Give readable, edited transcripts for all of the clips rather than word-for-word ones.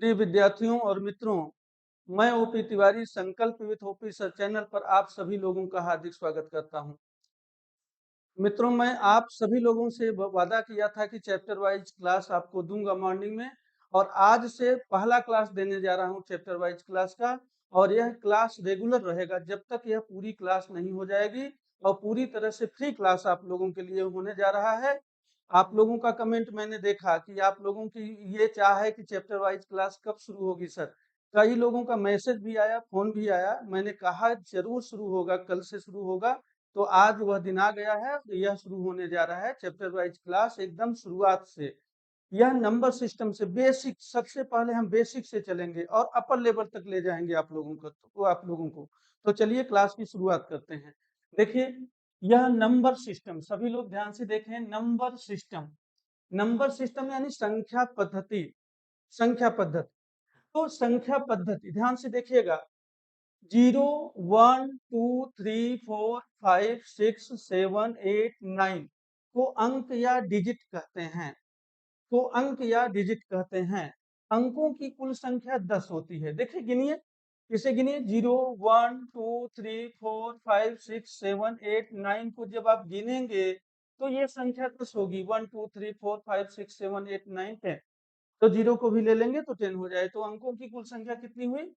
प्रिय विद्यार्थियों और मित्रों, मैं ओपी तिवारी संकल्प विद ओपी सर चैनल पर आप सभी लोगों का हार्दिक स्वागत करता हूं। मित्रों, मैं आप सभी लोगों से वादा किया था कि चैप्टर वाइज क्लास आपको दूंगा मॉर्निंग में, और आज से पहला क्लास देने जा रहा हूं चैप्टर वाइज क्लास का। और यह क्लास रेगुलर रहेगा जब तक यह पूरी क्लास नहीं हो जाएगी, और पूरी तरह से फ्री क्लास आप लोगों के लिए होने जा रहा है। आप लोगों का कमेंट मैंने देखा कि आप लोगों की ये चाह है कि चैप्टर वाइज क्लास कब शुरू होगी सर। कई लोगों का मैसेज भी आया, फोन भी आया। मैंने कहा जरूर शुरू होगा, कल से शुरू होगा। तो आज वह दिन आ गया है, यह शुरू होने जा रहा है चैप्टर वाइज क्लास एकदम शुरुआत से। यह नंबर सिस्टम से बेसिक, सबसे पहले हम बेसिक से चलेंगे और अपर लेवल तक ले जाएंगे आप लोगों को। तो चलिए क्लास की शुरुआत करते हैं। देखिए, यह नंबर सिस्टम, सभी लोग ध्यान से देखें। नंबर सिस्टम, नंबर सिस्टम यानी संख्या पद्धति। संख्या पद्धति, तो संख्या पद्धति ध्यान से देखिएगा। 0 1 2 3 4 5 6 7 8 9 को अंक या डिजिट कहते हैं। को अंक या डिजिट कहते हैं। अंकों की कुल संख्या 10 होती है। देखिए, गिनिए, इसे गिनिए। 0 1 2 3 4 5 6 7 8 9 को जब आप गिनेंगे तो ये संख्या 10 होगी। 1 2 3 4 5 6 7 8 9 10। तो 0 को भी ले लेंगे तो 10 हो जाए। तो अंकों की कुल संख्या कितनी हुई?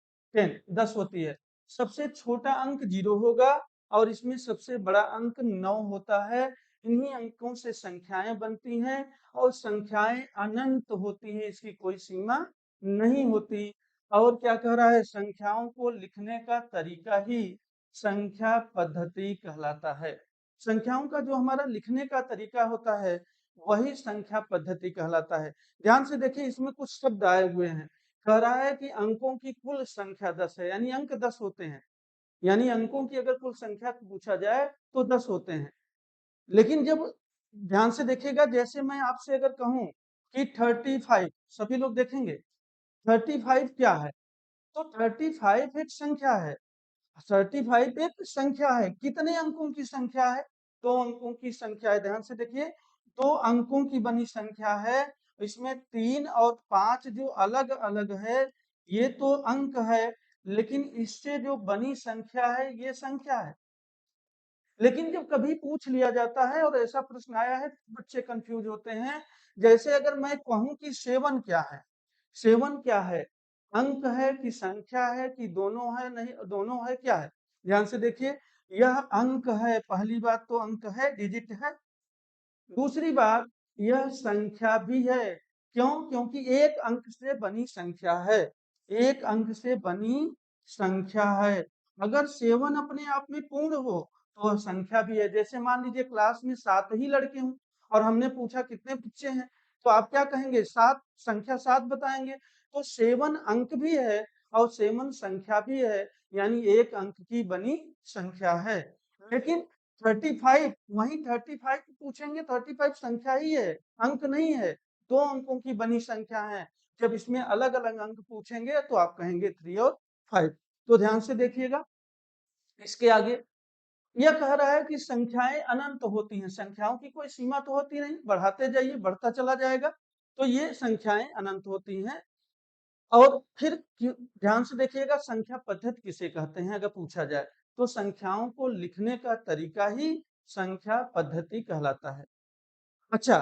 10 होती है। सबसे छोटा अंक 0 होगा और इसमें सबसे बड़ा अंक 9 होता है। इन्हीं अंकों से संख्याएं बनती हैं, और संख्याएं अनंत होती हैं, इसकी कोई सीमा नहीं होती। और क्या कह रहा है? संख्याओं को लिखने का तरीका ही संख्या पद्धति कहलाता है। संख्याओं का जो हमारा लिखने का तरीका होता है वही संख्या पद्धति कहलाता है। ध्यान से देखिए, इसमें कुछ शब्द आए हुए हैं। कह रहा है कि अंकों की कुल संख्या 10 है, यानी अंक 10 होते हैं। यानी अंकों की अगर कुल संख्या पूछा जाए तो 10 होते हैं। लेकिन जब ध्यान से देखिएगा, जैसे मैं आपसे अगर कहूं कि 35, सभी लोग देखेंगे 35 क्या है? तो 35 एक संख्या है। 35 एक संख्या है। कितने अंकों की संख्या है? 2 अंकों की संख्या है। ध्यान से देखिए, 2 अंकों की बनी संख्या है। इसमें 3 और 5 जो अलग अलग है ये तो अंक है, लेकिन इससे जो बनी संख्या है ये संख्या है। लेकिन जब कभी पूछ लिया जाता है और ऐसा प्रश्न आया है तो बच्चे कंफ्यूज होते हैं। जैसे अगर मैं कहूं कि 7 क्या है? 7 क्या है? अंक है कि संख्या है कि दोनों है? नहीं, दोनों है। क्या है? ध्यान से देखिए, यह अंक है। पहली बात तो अंक है, डिजिट है। दूसरी बात, यह संख्या भी है। क्यों? क्योंकि एक अंक से बनी संख्या है। एक अंक से बनी संख्या है। अगर 7 अपने आप में पूर्ण हो तो वह संख्या भी है। जैसे मान लीजिए क्लास में 7 ही लड़के हों और हमने पूछा कितने बच्चे हैं, तो आप क्या कहेंगे? 7, संख्या 7 बताएंगे। तो 7 अंक भी है और 7 संख्या भी है, यानी एक अंक की बनी संख्या है। लेकिन 35, वही 35 पूछेंगे, 35 संख्या ही है, अंक नहीं है। 2 अंकों की बनी संख्या है। जब इसमें अलग अलग अंक पूछेंगे तो आप कहेंगे 3 और 5। तो ध्यान से देखिएगा, इसके आगे यह कह रहा है कि संख्याएं अनंत होती हैं। संख्याओं की कोई सीमा तो होती नहीं, बढ़ाते जाइए बढ़ता चला जाएगा। तो ये संख्याएं अनंत होती हैं। और फिर ध्यान से देखिएगा, संख्या पद्धति किसे कहते हैं अगर पूछा जाए, तो संख्याओं को लिखने का तरीका ही संख्या पद्धति कहलाता है। अच्छा,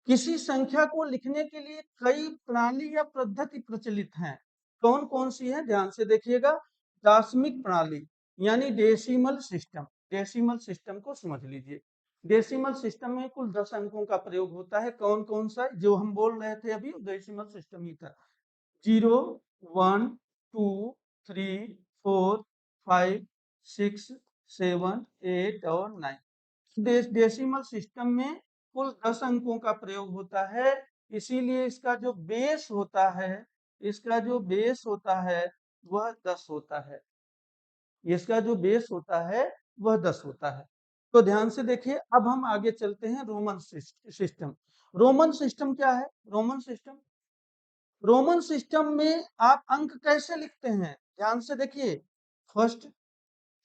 किसी संख्या को लिखने के लिए कई प्रणाली या पद्धति प्रचलित हैं। कौन कौन सी है? ध्यान से देखिएगा। दशमिक प्रणाली यानी डेसिमल सिस्टम। डेसिमल सिस्टम को समझ लीजिए। डेसिमल सिस्टम में कुल 10 अंकों का प्रयोग होता है। कौन कौन सा? जो हम बोल रहे थे अभी, डेसिमल सिस्टम ही था। 0 1 2 3 4 5 6 7 8 और 9। डेसिमल सिस्टम में कुल 10 अंकों का प्रयोग होता है। इसीलिए इसका जो बेस होता है, इसका जो बेस होता है वह 10 होता है। इसका जो बेस होता है वह 10 होता है। तो ध्यान से देखिए, अब हम आगे चलते हैं। Roman system. रोमन सिस्टम क्या है? रोमन सिस्टम में आप अंक कैसे लिखते हैं? ध्यान से देखिए, फर्स्ट,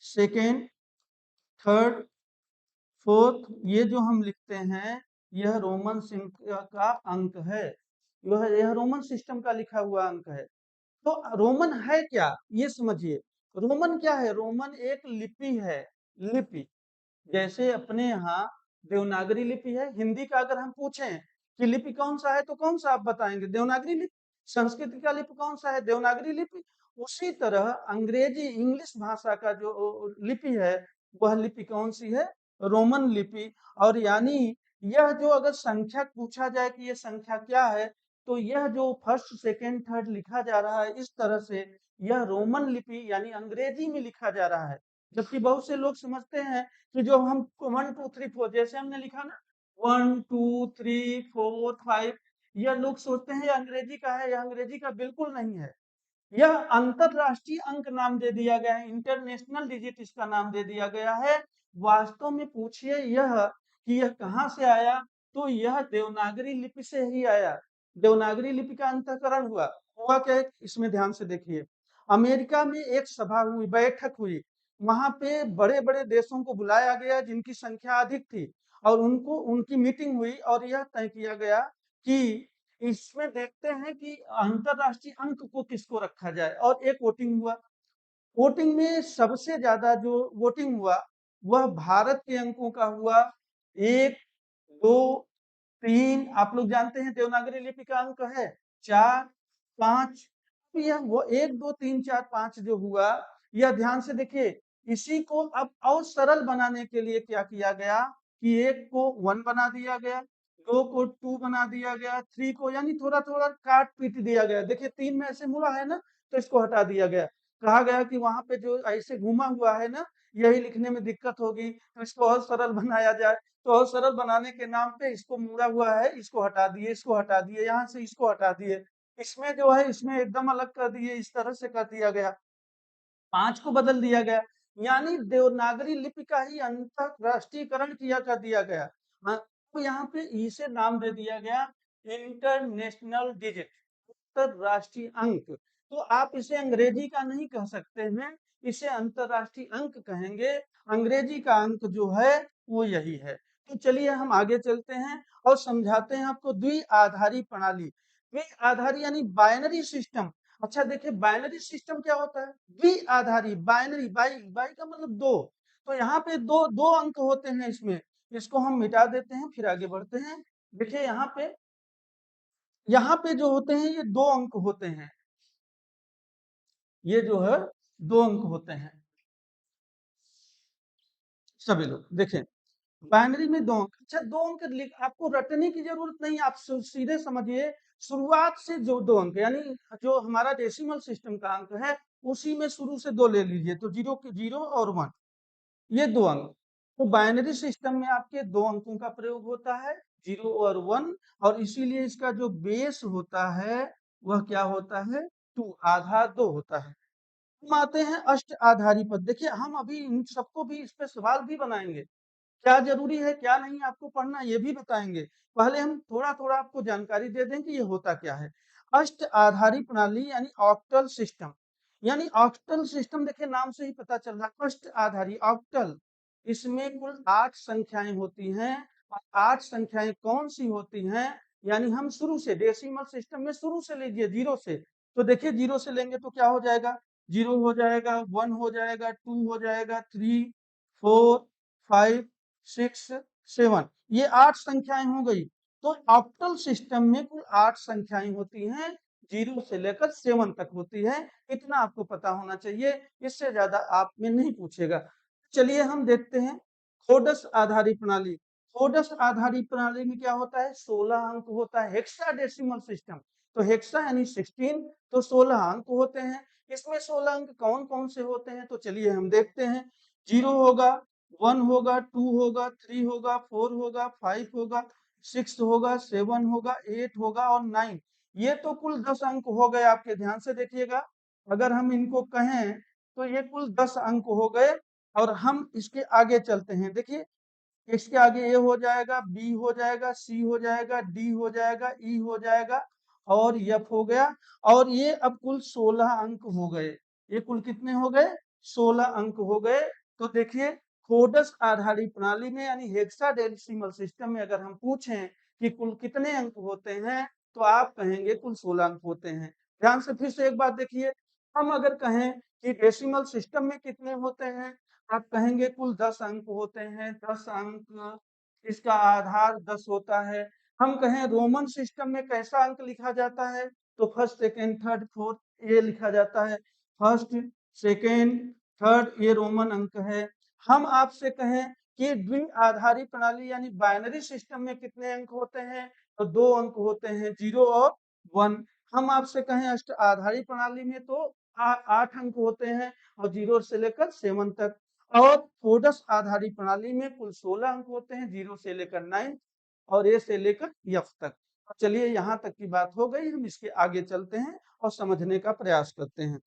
सेकेंड, थर्ड, फोर्थ, ये जो हम लिखते हैं यह रोमन संख्या का अंक है। यह रोमन सिस्टम का लिखा हुआ अंक है। तो रोमन है क्या, ये समझिए। रोमन क्या है? रोमन एक लिपि है, लिपि। जैसे अपने यहाँ देवनागरी लिपि है। हिंदी का अगर हम पूछें कि लिपि कौन सा है तो कौन सा आप बताएंगे? देवनागरी लिपि। संस्कृत का लिपि कौन सा है? देवनागरी लिपि। उसी तरह अंग्रेजी इंग्लिश भाषा का जो लिपि है, वह लिपि कौन सी है? रोमन लिपि। और यानी यह जो अगर संख्या पूछा जाए कि ये संख्या क्या है, तो यह जो फर्स्ट सेकेंड थर्ड लिखा जा रहा है इस तरह से, यह रोमन लिपि यानी अंग्रेजी में लिखा जा रहा है। जबकि बहुत से लोग समझते हैं कि जो हम 1 2 3 4 जैसे हमने लिखा ना 1 2 3 4 5, यह लोग सोचते हैं ये अंग्रेजी का है। यह अंग्रेजी का बिल्कुल नहीं है। यह अंतरराष्ट्रीय अंक नाम दे दिया गया है, इंटरनेशनल डिजिट इसका नाम दे दिया गया है। वास्तव में पूछिए यह कि यह कहाँ से आया, तो यह देवनागरी लिपि से ही आया। देवनागरी लिपि का अंतःकरण हुआ क्या है? इसमें ध्यान से देखिए। अमेरिका में एक सभा हुई, बैठक हुई। वहां पे बड़े बड़े देशों को बुलाया गया जिनकी संख्या अधिक थी, और उनको उनकी मीटिंग हुई और यह तय किया गया कि इसमें देखते हैं कि अंतरराष्ट्रीय अंक को किसको रखा जाए, और एक वोटिंग हुआ। वोटिंग में सबसे ज्यादा जो वोटिंग हुआ वह भारत के अंकों का हुआ। 1 2 3, आप लोग जानते हैं देवनागरी लिपि का अंक है 4 5। तो यह वो 1 2 3 4 5 जो हुआ, यह ध्यान से देखिए। इसी को अब और सरल बनाने के लिए क्या किया गया कि 1 को 1 बना दिया गया, 2 को 2 बना दिया गया, 3 को यानी थोड़ा थोड़ा काट पीट दिया गया। देखिए 3 में ऐसे मुड़ा है ना, तो इसको हटा दिया गया। कहा गया कि वहां पे जो ऐसे घुमा हुआ है ना, यही लिखने में दिक्कत होगी, तो इसको और सरल बनाया जाए। तो और सरल बनाने के नाम पे इसको मुड़ा हुआ है, इसको हटा दिए, इसको हटा दिए, यहाँ से इसको हटा दिए, इसमें जो है इसमें एकदम अलग कर दिए, इस तरह से कर दिया गया। 5 को बदल दिया गया। यानी देवनागरी लिपि का ही अंतरराष्ट्रीयकरण किया कर दिया गया। हाँ, तो यहाँ पे इसे नाम दे दिया गया इंटरनेशनल डिजिट, अंतरराष्ट्रीय अंक। तो आप इसे अंग्रेजी का नहीं कह सकते हैं, इसे अंतरराष्ट्रीय अंक कहेंगे। अंग्रेजी का अंक जो है वो यही है। तो चलिए हम आगे चलते हैं और समझाते हैं आपको द्विआधारी प्रणाली। द्विआधारी यानी बाइनरी सिस्टम। अच्छा देखिए, बाइनरी सिस्टम क्या होता है? द्विआधारी, बाइनरी, बाई बाई का मतलब दो। तो यहाँ पे दो दो अंक होते हैं इसमें। इसको हम मिटा देते हैं, फिर आगे बढ़ते हैं। देखिए यहाँ पे जो होते हैं ये 2 अंक होते हैं। ये जो है 2 अंक होते हैं। सभी लोग देखें, बाइनरी में 2 अंक। अच्छा 2 अंक आपको रटने की जरूरत नहीं, आप सीधे समझिए। शुरुआत से जो 2 अंक यानी जो हमारा डेसिमल सिस्टम का अंक है, उसी में शुरू से 2 ले लीजिए, तो 0 और 1, ये 2 अंक। तो बाइनरी सिस्टम में आपके 2 अंकों का प्रयोग होता है, 0 और 1। और इसीलिए इसका जो बेस होता है वह क्या होता है? 2, आधार 2 होता है। हम आते हैं अष्ट आधारी पद। देखिए हम अभी इन सबको भी, इस पे सवाल भी बनाएंगे। क्या जरूरी है क्या नहीं आपको पढ़ना, ये भी बताएंगे। पहले हम थोड़ा थोड़ा आपको जानकारी दे दें कि ये होता क्या है। अष्ट आधारी प्रणाली यानी ऑक्टल सिस्टम। यानी ऑक्टल सिस्टम, देखिए नाम से ही पता चल रहा है, अष्ट आधारी ऑक्टल। इसमें कुल 8 संख्याएं होती हैं। और 8 संख्याएं कौन सी होती हैं? यानी हम शुरू से डेसिमल सिस्टम में शुरू से लीजिए, 0 से। तो देखिए 0 से लेंगे तो क्या हो जाएगा? 0 हो जाएगा, 1 हो जाएगा, 2 हो जाएगा, 3 4 5 6 7, ये 8 संख्याएं हो गई। तो ऑक्टल सिस्टम में कुल 8 संख्याएं होती हैं, 0 से लेकर 7 तक होती है। इतना आपको पता होना चाहिए, इससे ज्यादा आप में नहीं पूछेगा। चलिए हम देखते हैं खोडस आधारित प्रणाली। खोडस आधारित प्रणाली में क्या होता है? 16 अंक होता है, हेक्साडेसिमल सिस्टम। तो हेक्सा यानी 16, तो 16 अंक होते हैं। इसमें 16 अंक कौन कौन से होते हैं? तो चलिए हम देखते हैं। 0 होगा, 1 होगा, 2 होगा, 3 होगा, 4 होगा, 5 होगा, 6 होगा, 7 होगा, 8 होगा और 9। ये तो कुल 10 अंक हो गए। आपके ध्यान से देखिएगा, अगर हम इनको कहें तो ये कुल 10 अंक हो गए। और हम इसके आगे चलते हैं। देखिए इसके आगे ए हो जाएगा, बी हो जाएगा, सी हो जाएगा, डी हो जाएगा, ई हो जाएगा और एफ हो गया। और ये अब कुल 16 अंक हो गए। ये कुल कितने हो गए? 16 अंक हो गए। तो देखिए खोडस आधारित प्रणाली में यानी हेक्साडेसिमल सिस्टम में अगर हम पूछें कि कुल कितने अंक होते हैं, तो आप कहेंगे कुल 16 अंक होते हैं। ध्यान से फिर से एक बात देखिए, हम अगर कहें कि डेसिमल सिस्टम में कितने होते हैं, आप कहेंगे कुल 10 अंक होते हैं, 10 अंक, इसका आधार 10 होता है। हम कहें रोमन सिस्टम में कैसा अंक लिखा जाता है, तो फर्स्ट, सेकंड, थर्ड, फोर्थ ये लिखा जाता है। फर्स्ट, सेकंड, थर्ड ये रोमन अंक है। हम आपसे कहें कि द्विआधारी प्रणाली यानी बाइनरी सिस्टम में कितने अंक होते हैं, तो 2 अंक होते हैं, 0 और 1। हम आपसे कहें अष्ट आधारी प्रणाली में तो 8 अंक होते हैं और 0 से लेकर 7 तक, और षोडश आधारी प्रणाली में कुल 16 अंक होते हैं, 0 से लेकर 9 और ए से लेकर एफ तक। तो चलिए यहाँ तक की बात हो गई, हम इसके आगे चलते हैं और समझने का प्रयास करते हैं।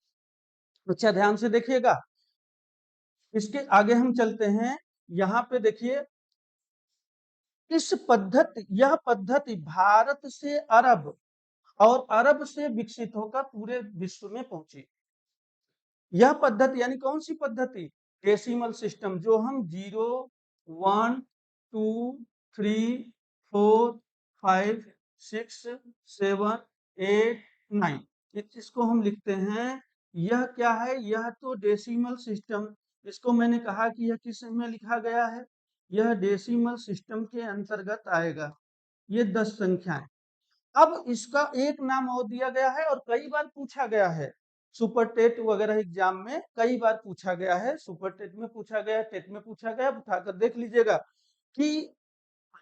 अच्छा ध्यान से देखिएगा, इसके आगे हम चलते हैं। यहाँ पे देखिए, यह पद्धति भारत से अरब और अरब से विकसित होकर पूरे विश्व में पहुंची। यह पद्धति यानी कौन सी पद्धति, डेसिमल सिस्टम, जो हम 0, 1, 2, 3, 4, 5, 6, 7, 8, 9, इसको हम लिखते हैं। यह क्या है, यह तो डेसिमल सिस्टम, इसको मैंने कहा कि यह किस में लिखा गया है, यह डेसिमल सिस्टम के अंतर्गत आएगा। ये 10 संख्याएं। अब इसका एक नाम और दिया गया है और कई बार पूछा गया है, सुपर टेट वगैरह एग्जाम में कई बार पूछा गया है, सुपर टेट में पूछा गया, टेट में पूछा गया, उठाकर देख लीजिएगा कि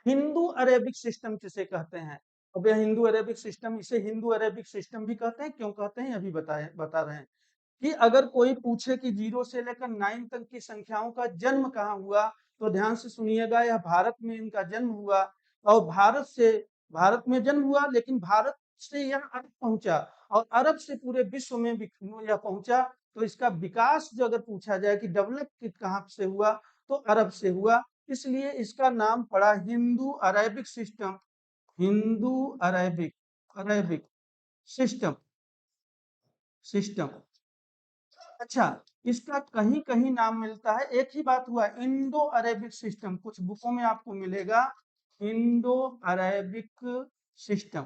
हिंदू अरेबिक सिस्टम किसे कहते हैं। अब यह हिंदू अरेबिक सिस्टम, इसे हिंदू अरेबिक सिस्टम भी कहते हैं, क्यों कहते हैं अभी बता रहे हैं कि अगर कोई पूछे कि 0 से लेकर 9 तक की संख्याओं का जन्म कहाँ हुआ, तो ध्यान से सुनिएगा, यह भारत में इनका जन्म हुआ और भारत में जन्म हुआ, लेकिन भारत से यह अरब पहुंचा और अरब से पूरे विश्व में यह पहुंचा। तो इसका विकास जो अगर पूछा जाए कि डेवलप कहाँ से हुआ, तो अरब से हुआ, इसलिए इसका नाम पड़ा Hindu Arabic system. Hindu Arabic Arabic system system अच्छा, इसका कहीं कहीं नाम मिलता है, एक ही बात हुआ इंडो अरेबिक सिस्टम, कुछ बुकों में आपको मिलेगा इंडो अरेबिक सिस्टम।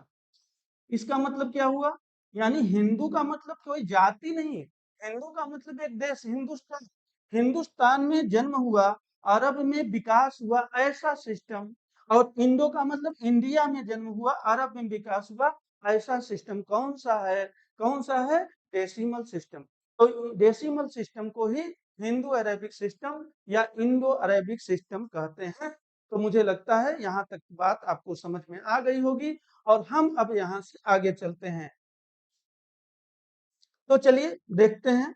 इसका मतलब क्या हुआ, यानी हिंदू का मतलब कोई जाति नहीं, हिंदू का मतलब एक देश हिंदुस्तान, हिंदुस्तान में जन्म हुआ, अरब में विकास हुआ ऐसा सिस्टम, और इंडो का मतलब इंडिया में जन्म हुआ, अरब में विकास हुआ ऐसा सिस्टम कौन सा है, कौन सा है, डेसिमल सिस्टम। तो डेसिमल सिस्टम को ही हिंदू अरेबिक सिस्टम या इंडो अरेबिक सिस्टम कहते हैं। तो मुझे लगता है यहाँ तक बात आपको समझ में आ गई होगी और हम अब यहाँ से आगे चलते हैं। तो चलिए देखते हैं।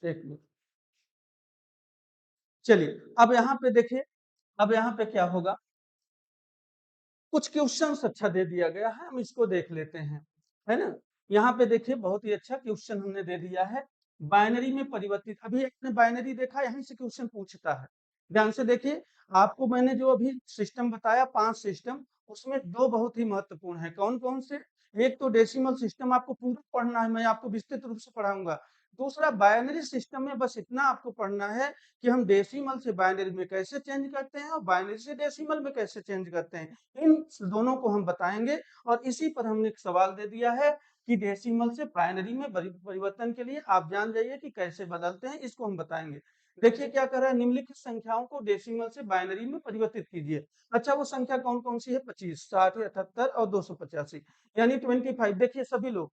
एक मिनट, चलिए अब यहाँ पे देखिए, अब यहाँ पे क्या होगा, कुछ क्वेश्चन अच्छा दे दिया गया है, हम इसको देख लेते हैं, है ना। यहाँ पे देखिए बहुत ही अच्छा क्वेश्चन हमने दे दिया है, बाइनरी में परिवर्तित, अभी आपने बाइनरी देखा, यहीं से क्वेश्चन पूछता है। ध्यान से देखिए, आपको मैंने जो अभी सिस्टम बताया 5 सिस्टम, उसमें 2 बहुत ही महत्वपूर्ण है, कौन कौन से, एक तो डेसिमल सिस्टम आपको पूरा पढ़ना है, मैं आपको विस्तृत रूप से पढ़ाऊंगा। दूसरा बाइनरी सिस्टम में बस इतना आपको पढ़ना है कि हम डेसिमल से बाइनरी में कैसे चेंज करते हैं और बाइनरी से डेसिमल में कैसे चेंज करते हैं, इन दोनों को हम बताएंगे। और इसी पर हमने एक सवाल दे दिया है कि डेसिमल से बाइनरी में परिवर्तन के लिए आप जान जाइए कि कैसे बदलते हैं, इसको हम बताएंगे। देखिए क्या कर रहा है, निम्नलिखित संख्याओं को डेसिमल से बाइनरी में परिवर्तित कीजिए। अच्छा वो संख्या कौन कौन सी है, 25, 60, 78 और 285, यानी 25। देखिए सभी लोग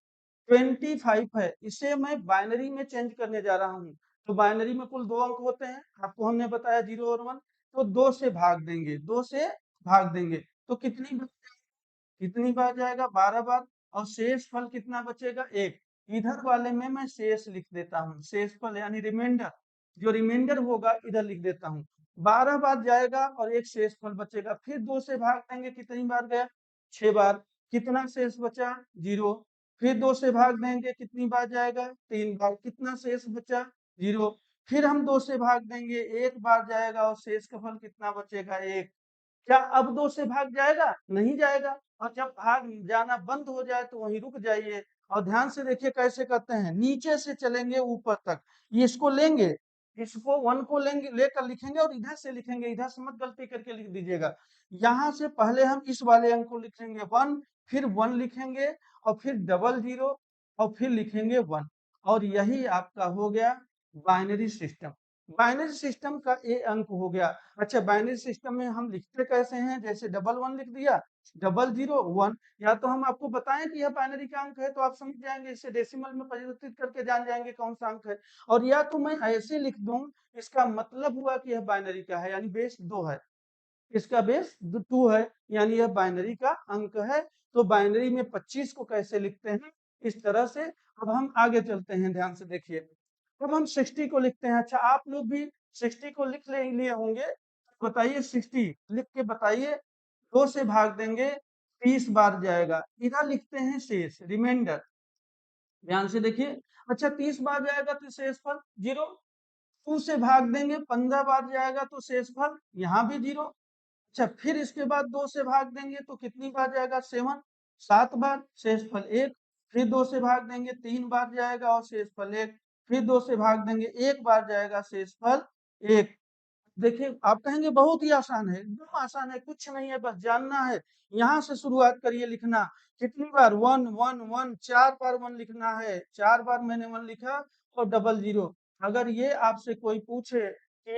25 है, इसे मैं बाइनरी में चेंज करने जा रहा हूँ। तो बाइनरी में कुल 2 अंक होते हैं, आपको हमने बताया 0 और 1, तो 2 से भाग देंगे, 2 से भाग देंगे तो कितनी बार जाएगा, 12 बार, और शेष फल कितना बचेगा, 1। इधर वाले में मैं शेष लिख देता हूँ, शेष फल यानी रिमाइंडर, जो रिमाइंडर होगा इधर लिख देता हूँ। 12 बार जाएगा और एक शेष फल बचेगा, फिर 2 से भाग देंगे, कितनी बार गया, 6 बार, कितना शेष बचा, 0। फिर 2 से भाग देंगे, कितनी बार जाएगा, 3 बार, कितना शेष बचा, 0। फिर हम 2 से भाग देंगे, 1 बार जाएगा और शेष का फल कितना बचेगा, 1। क्या अब 2 से भाग जाएगा, नहीं जाएगा, और जब भाग जाना बंद हो जाए तो वहीं रुक जाइए और ध्यान से देखिए कैसे करते हैं, नीचे से चलेंगे ऊपर तक, ये इसको लेंगे, इसको 1 को लेंगे, लेकर लिखेंगे और इधर से लिखेंगे, इधर से मत गलती करके लिख दीजिएगा। यहाँ से पहले हम इस वाले अंक को लिखेंगे 1, फिर 1 लिखेंगे और फिर डबल 0 और फिर लिखेंगे 1, और यही आपका हो गया बाइनरी सिस्टम। बाइनरी सिस्टम का ये अंक हो गया। अच्छा, बाइनरी सिस्टम में हम लिखते कैसे हैं, जैसे डबल 1 लिख दिया, डबल 0 1, या तो हम आपको बताएं कि यह बाइनरी का अंक है तो आप समझ जाएंगे, इसे डेसिमल में परिवर्तित करके जान जाएंगे कौन सा अंक है, और या तो मैं ऐसे लिख दूं, इसका मतलब हुआ कि यह बाइनरी का है, यानी बेस 2 है, इसका बेस 2 है, यानी यह बाइनरी का अंक है। तो बाइनरी में 25 को कैसे लिखते हैं, इस तरह से। अब हम आगे चलते हैं, ध्यान से देखिए, अब हम 60 को लिखते हैं। अच्छा, आप लोग भी 60 को लिख लिए होंगे, बताइए 60 लिख के बताइए, 2 से भाग देंगे 30 बार जाएगा, इधर लिखते हैं शेष, रिमाइंडर, ध्यान से देखिए। अच्छा, 30 बार जाएगा तो शेषफल 0, 2 से भाग देंगे 15 बार जाएगा तो शेषफल यहाँ भी 0। अच्छा, फिर इसके बाद 2 से भाग देंगे तो कितनी बार जाएगा, 7, 7 बार, शेषफल 1, फिर 2 से भाग देंगे 3 बार जाएगा और शेषफल 1, फिर 2 से भाग देंगे 1 बार जाएगा, शेषफल 1। देखिए, आप कहेंगे बहुत ही आसान है, एकदम आसान है, कुछ नहीं है, बस जानना है। यहाँ से शुरुआत करिए लिखना, कितनी बार, 1 1 1, 4 बार 1 लिखना है, 4 बार मैंने 1 लिखा, और डबल 0। अगर ये आपसे कोई पूछे कि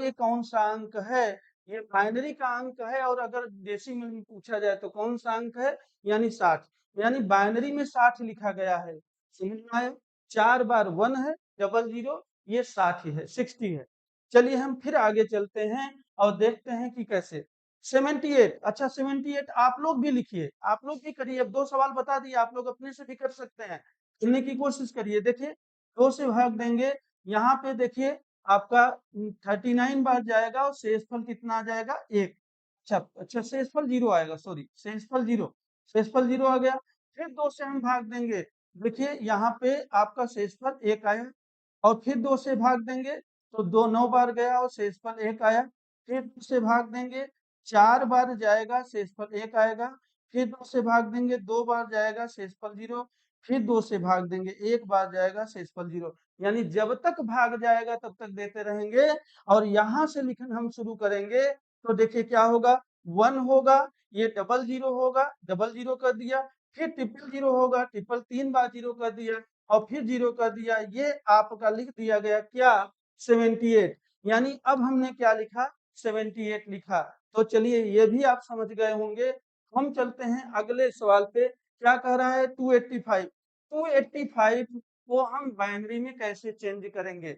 ये कौन सा अंक है, ये बाइनरी का अंक है, और अगर डेसिमल में पूछा जाए तो कौन सा अंक है, यानी 60, यानी बाइनरी में 60 लिखा गया है, समझ में आया। 4 बार 1 है, डबल 0, ये 60 ही है, 60 है। चलिए हम फिर आगे चलते हैं और देखते हैं कि कैसे। 78, अच्छा 78 आप लोग भी लिखिए, आप लोग भी करिए, अब 2 सवाल बता दिए, आप लोग अपने से भी कर सकते हैं, करने की कोशिश करिए। देखिए, 2 से भाग देंगे, यहाँ पे देखिए आपका 39 बार जाएगा और शेषफल कितना आ जाएगा, 1। अच्छा शेषफल 0 आएगा, सॉरी, शेषफल 0, शेषफल 0 आ गया। फिर 2 से हम भाग देंगे, देखिए यहाँ पे आपका शेषफल 1 आया, और फिर 2 से भाग देंगे तो 2 9 बार गया और शेषफल 1 आया। फिर 2 से भाग देंगे, 4 बार जाएगा, शेषफल 1 आएगा। फिर 2 से भाग देंगे, 2 बार जाएगा, शेषफल 0। फिर 2 से भाग देंगे, 1 बार जाएगा, शेषफल 0। यानी जब तक भाग जाएगा तब तक देते रहेंगे, और यहाँ से लिखना हम शुरू करेंगे तो देखिए क्या होगा, 1 होगा, ये डबल 0 होगा, डबल 0 कर दिया, फिर ट्रिपल 0 होगा, ट्रिपल 3 बार 0 कर दिया, और फिर 0 कर दिया, ये आपका लिख दिया गया क्या, 78। यानी अब हमने क्या लिखा, 78 लिखा। तो चलिए ये भी आप समझ गए होंगे। हम चलते हैं अगले सवाल पे, क्या कह रहा है, 285, 285 को हम बाइनरी में कैसे चेंज करेंगे,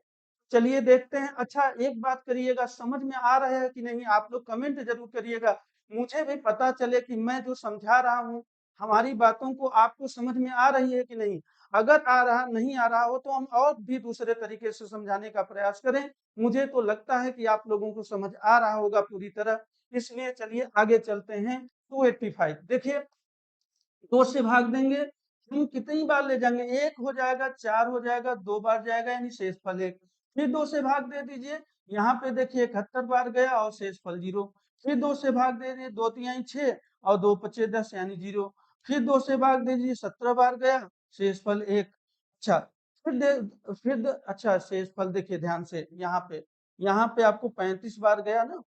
चलिए देखते हैं। अच्छा, एक बात करिएगा, समझ में आ रहा है कि नहीं, आप लोग कमेंट जरूर करिएगा, मुझे भी पता चले कि मैं जो समझा रहा हूँ, हमारी बातों को आपको समझ में आ रही है कि नहीं। अगर नहीं आ रहा हो तो हम और भी दूसरे तरीके से समझाने का प्रयास करें। मुझे तो लगता है कि आप लोगों को समझ आ रहा होगा पूरी तरह, इसलिए चलिए आगे चलते हैं। 285 देखिए, 2 से भाग देंगे, हम कितनी बार ले जाएंगे, 1 हो जाएगा, 4 हो जाएगा, 2 बार जाएगा, यानी शेषफल 1। फिर 2 से भाग दे दीजिए, यहाँ पे देखिए 71 बार गया और शेषफल 0। फिर 2 से भाग दे दीजिए, 2 तिहाई 6 और 2 पचे 10, यानी 0। फिर 2 से भाग दे दीजिए, 17 बार गया, शेषफल 1। अच्छा, अच्छा शेषफल देखिए ध्यान से, यहाँ पे आपको 35 बार गया ना,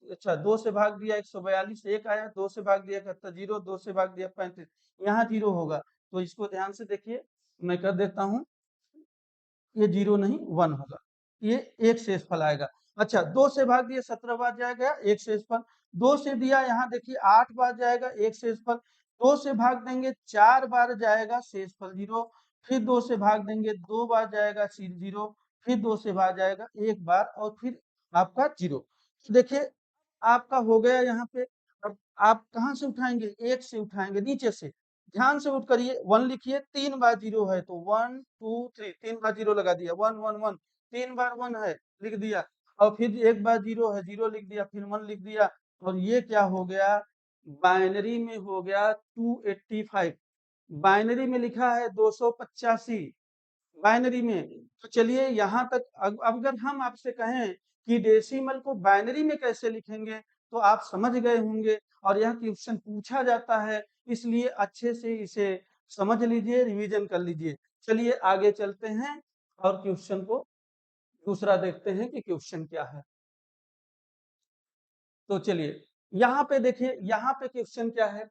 अच्छा 2 से भाग दिया 142, 1 आया, 2 से भाग दिया 71, 0, 2 से भाग दिया 35, यहाँ 0 होगा। तो इसको ध्यान से देखिए, मैं कर देता हूँ, ये 0 नहीं 1 होगा, ये एक शेषफल आएगा। अच्छा, 2 से भाग दिया 17 बार जाएगा, एक शेषफल। 2 से दिया, यहाँ देखिए 8 बार जाएगा, एक शेषफल। 2 से भाग देंगे, 4 बार जाएगा, शेषफल 0। फिर 2 से भाग देंगे, 2 बार जाएगा, 0। फिर 2 से भाग जाएगा 1 बार, और फिर आपका 0। देखिए आपका हो गया यहाँ पे। अब आप कहाँ से उठाएंगे, 1 से उठाएंगे, नीचे से, ध्यान से उठ करिए, 1 लिखिए, 3 बार 0 है तो 1 2 3, 3 बार 0 लगा दिया, 1 1 1, 3 बार 1 है, लिख दिया, और फिर 1 बार 0 है, 0 लिख दिया, फिर 1 लिख दिया, और ये क्या हो गया, बाइनरी में हो गया 285, बाइनरी में लिखा है 285, बाइनरी में। तो चलिए यहाँ तक, अगर हम आपसे कहें कि डेसिमल को बाइनरी में कैसे लिखेंगे तो आप समझ गए होंगे, और यह क्वेश्चन पूछा जाता है, इसलिए अच्छे से इसे समझ लीजिए, रिवीजन कर लीजिए। चलिए आगे चलते हैं और क्वेश्चन को दूसरा देखते हैं कि क्वेश्चन क्या है। तो चलिए यहाँ पे देखिए, यहाँ पे क्वेश्चन क्या है,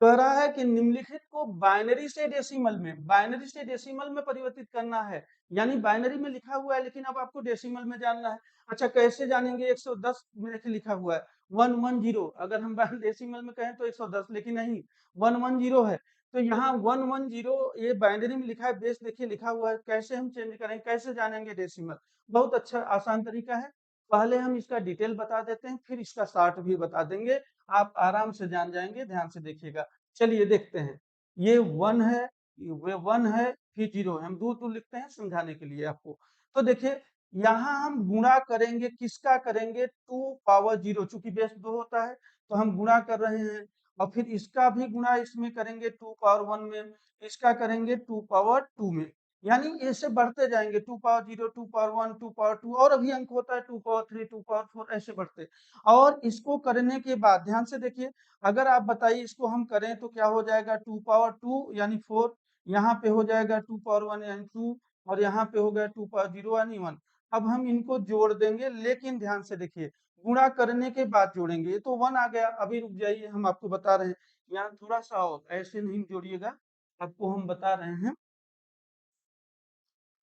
कह रहा है कि निम्नलिखित को बाइनरी से डेसिमल में परिवर्तित करना है। यानी बाइनरी में लिखा हुआ है लेकिन अब आपको डेसिमल में जानना है। अच्छा कैसे जानेंगे? 110 में लिखा हुआ है 110, अगर हम डेसिमल में कहें तो 110, लेकिन नहीं 110 है। तो यहाँ 110 ये बाइनरी में लिखा है, बेस देखिए लिखा हुआ है, कैसे हम चेंज करें, कैसे जानेंगे डेसिमल? बहुत अच्छा आसान तरीका है। पहले हम इसका डिटेल बता देते हैं, फिर इसका शॉर्ट भी बता देंगे, आप आराम से जान जाएंगे। ध्यान से देखिएगा। चलिए देखते हैं। ये 1 है, ये 1 है, फिर 0 है। हम दूर दूर लिखते हैं समझाने के लिए आपको। तो देखिए यहाँ हम गुणा करेंगे, किसका करेंगे? 2 पावर 0, चूंकि बेस 2 होता है तो हम गुणा कर रहे हैं। और फिर इसका भी गुणा इसमें करेंगे 2 पावर 1 में, इसका करेंगे 2 पावर 2 में। यानी ऐसे बढ़ते जाएंगे 2 पावर 0, 2 पावर 1, 2 पावर 2, और अभी अंक होता है 2 पावर 3, 2 पावर 4, ऐसे बढ़ते। और इसको करने के बाद ध्यान से देखिए, अगर आप बताइए इसको हम करें तो क्या हो जाएगा? 2 पावर 2 यानी 4, यहाँ पे हो जाएगा 2 पावर 1 यानी 2, और यहाँ पे हो गया 2 पावर 0 यानी 1। अब हम इनको जोड़ देंगे, लेकिन ध्यान से देखिए गुणा करने के बाद जोड़ेंगे। ये तो 1 आ गया, अभी रुक जाइए, हम आपको बता रहे हैं। यहाँ थोड़ा सा और ऐसे नहीं जोड़िएगा, आपको हम बता रहे हैं।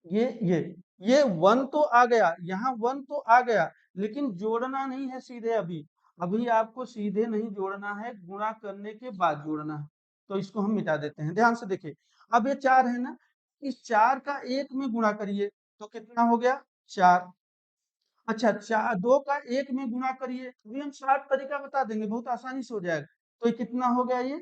ये 1 तो आ गया, यहाँ 1 तो आ गया, लेकिन जोड़ना नहीं है सीधे अभी। अभी आपको सीधे नहीं जोड़ना है, गुणा करने के बाद जोड़ना है। तो इसको हम मिटा देते हैं। ध्यान से देखिए, अब ये 4 है ना, इस 4 का 1 में गुणा करिए तो कितना हो गया? 4। अच्छा 2 का 1 में गुणा करिए, अभी हम शॉर्ट तरीका बता देंगे, बहुत आसानी से हो जाएगा। तो ये कितना हो गया ये?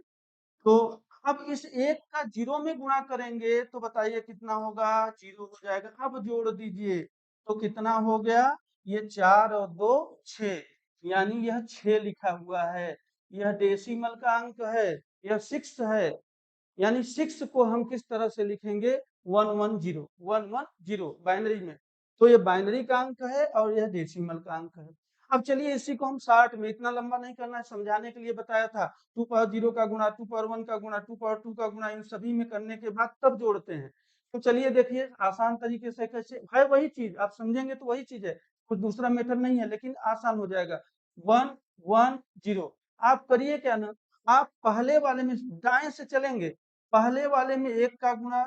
तो अब इस 1 का 0 में गुणा करेंगे तो बताइए कितना होगा? 0 हो जाएगा। अब जोड़ दीजिए तो कितना हो गया? ये 4 और 2 6, यानी यह 6 लिखा हुआ है। यह डेसिमल का अंक है, यह 6 है। यानी 6 को हम किस तरह से लिखेंगे? 110, 110 बाइनरी में। तो ये बाइनरी का अंक है और यह डेसिमल का अंक है। अब चलिए इसी को हम 60 में, इतना लंबा नहीं करना है, समझाने के लिए बताया था। 2 पावर 0 का गुणा, 2 पावर 1 का गुणा, 2 पावर 2 का गुणा, इन सभी में करने के बाद तब जोड़ते हैं। तो चलिए देखिए आसान तरीके से कैसे है, वही चीज आप समझेंगे तो वही चीज है, कुछ दूसरा मेथड नहीं है, लेकिन आसान हो जाएगा। 110, आप करिए क्या ना, आप पहले वाले में दाएं से चलेंगे, पहले वाले में 1 का गुणा,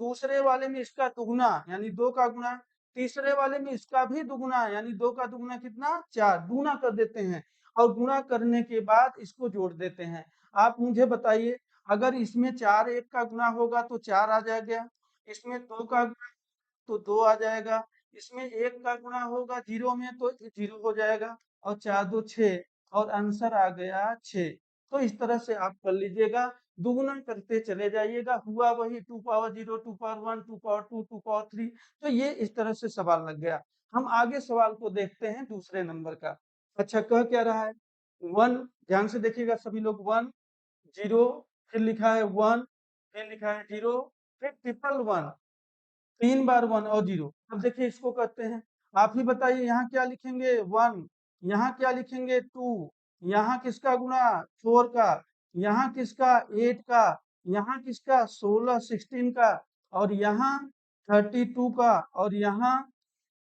दूसरे वाले में इसका दुगुना यानी 2 का गुणा, तीसरे वाले में इसका भी दुगुना यानी 2 का दुगुना कितना? 4, गुणा कर देते हैं, और गुणा करने के बाद इसको जोड़ देते हैं। आप मुझे बताइए, अगर इसमें 4 1 का गुणा होगा तो 4 आ जाएगा, इसमें 2 का गुणा तो 2 आ जाएगा, इसमें 1 का गुणा होगा 0 में तो 0 हो जाएगा, और 4 2 6, और आंसर आ गया 6। तो इस तरह से आप कर लीजिएगा, दुगुना करते चले जाइएगा, हुआ वही 2 पावर 0, 2 पावर 1, 2 पावर 2, 2 पावर 3। तो ये इस तरह से सवाल लग गया। हम आगे सवाल को देखते हैं दूसरे नंबर का। अच्छा कह क्या रहा है? 1, ध्यान से देखिएगा सभी लोग, 1 0, फिर लिखा है 1, फिर लिखा है 0, फिर ट्रिपल 1, 3 बार 1 और 0। अब देखिए इसको करते हैं, आप ही बताइए यहाँ क्या लिखेंगे? 1, यहाँ क्या लिखेंगे? 2, यहाँ किसका गुणा? 4 का, यहाँ किसका? 8 का, यहाँ किसका? 16 16 का, और यहाँ 32 का, और यहाँ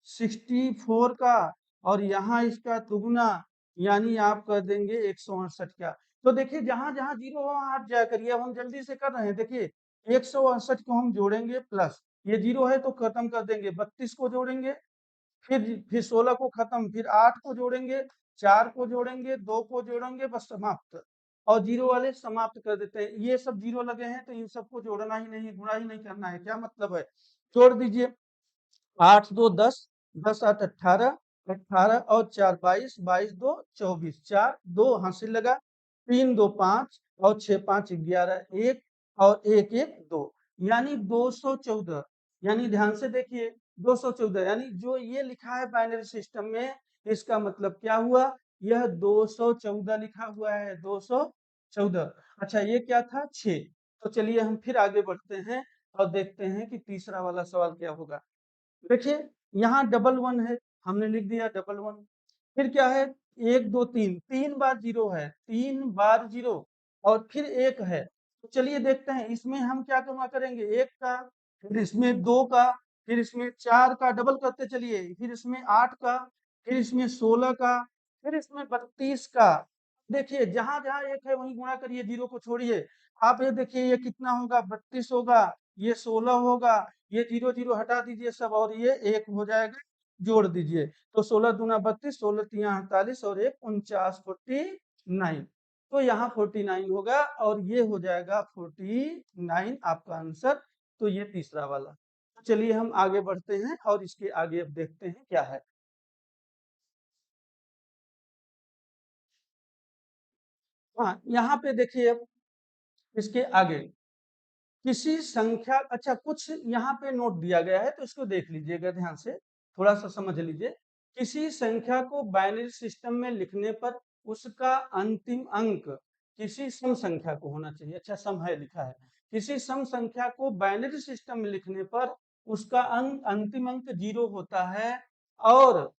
64 का, और यहाँ इसका दुगुना, यानी आप कर देंगे 168 का। तो देखिए जहां जहां 0 वहां हट जाया करिए। अब हम जल्दी से कर रहे हैं, देखिए 168 को हम जोड़ेंगे प्लस, ये 0 है तो खत्म कर देंगे, 32 को जोड़ेंगे, फिर 16 को खत्म, फिर 8 को जोड़ेंगे, 4 को जोड़ेंगे, 2 को जोड़ेंगे, बस समाप्त। और 0 वाले समाप्त कर देते हैं। ये सब 0 लगे हैं तो इन सबको जोड़ना ही नहीं, गुणा ही नहीं करना है। क्या मतलब है? जोड़ दीजिए, 8 2 10, 10 8 18, 18 और 4 22, 22 2 24, 4 2 हासिल लगा, 3 2 5, और 6 5 11, 1 और 1 1 2, यानी 214। यानी ध्यान से देखिए 214, यानी जो ये लिखा है बाइनरी सिस्टम में, इसका मतलब क्या हुआ? यह 214 लिखा हुआ है, 214। अच्छा ये क्या था? 6। तो चलिए हम फिर आगे बढ़ते हैं और देखते हैं कि तीसरा वाला सवाल क्या होगा। देखिए यहाँ डबल 1 है, हमने लिख दिया डबल 1। फिर क्या है? 1 2 3, 3 बार 0 है, 3 बार 0, और फिर 1 है। चलिए देखते हैं इसमें हम क्या गुणा करेंगे, 1 का, फिर इसमें 2 का, फिर इसमें 4 का, डबल करते चलिए, फिर इसमें 8 का, फिर इसमें 16 का, फिर इसमें 32 का। देखिए जहां जहां एक है वहीं गुणा करिए, जीरो को छोड़िए। आप ये देखिए ये कितना होगा, 32 होगा, ये 16 होगा, ये जीरो जीरो हटा दीजिए सब, और ये 1 हो जाएगा, जोड़ दीजिए। तो 16 दूना 32, 16 तिया 48 और 1 49, 49। तो यहाँ 49 होगा और ये हो जाएगा 49 आपका आंसर। तो ये तीसरा वाला। तो चलिए हम आगे बढ़ते हैं और इसके आगे अब देखते हैं क्या है। हाँ, यहाँ पे देखिए अब इसके आगे किसी संख्या, अच्छा कुछ यहाँ पे नोट दिया गया है तो इसको देख लीजिएगा ध्यान से, थोड़ा सा समझ लीजिए। किसी संख्या को बाइनरी सिस्टम में लिखने पर उसका अंतिम अंक किसी सम संख्या को होना चाहिए। अच्छा सम है लिखा है, किसी सम संख्या को बाइनरी सिस्टम में लिखने पर उसका अंतिम अंक 0 होता है, और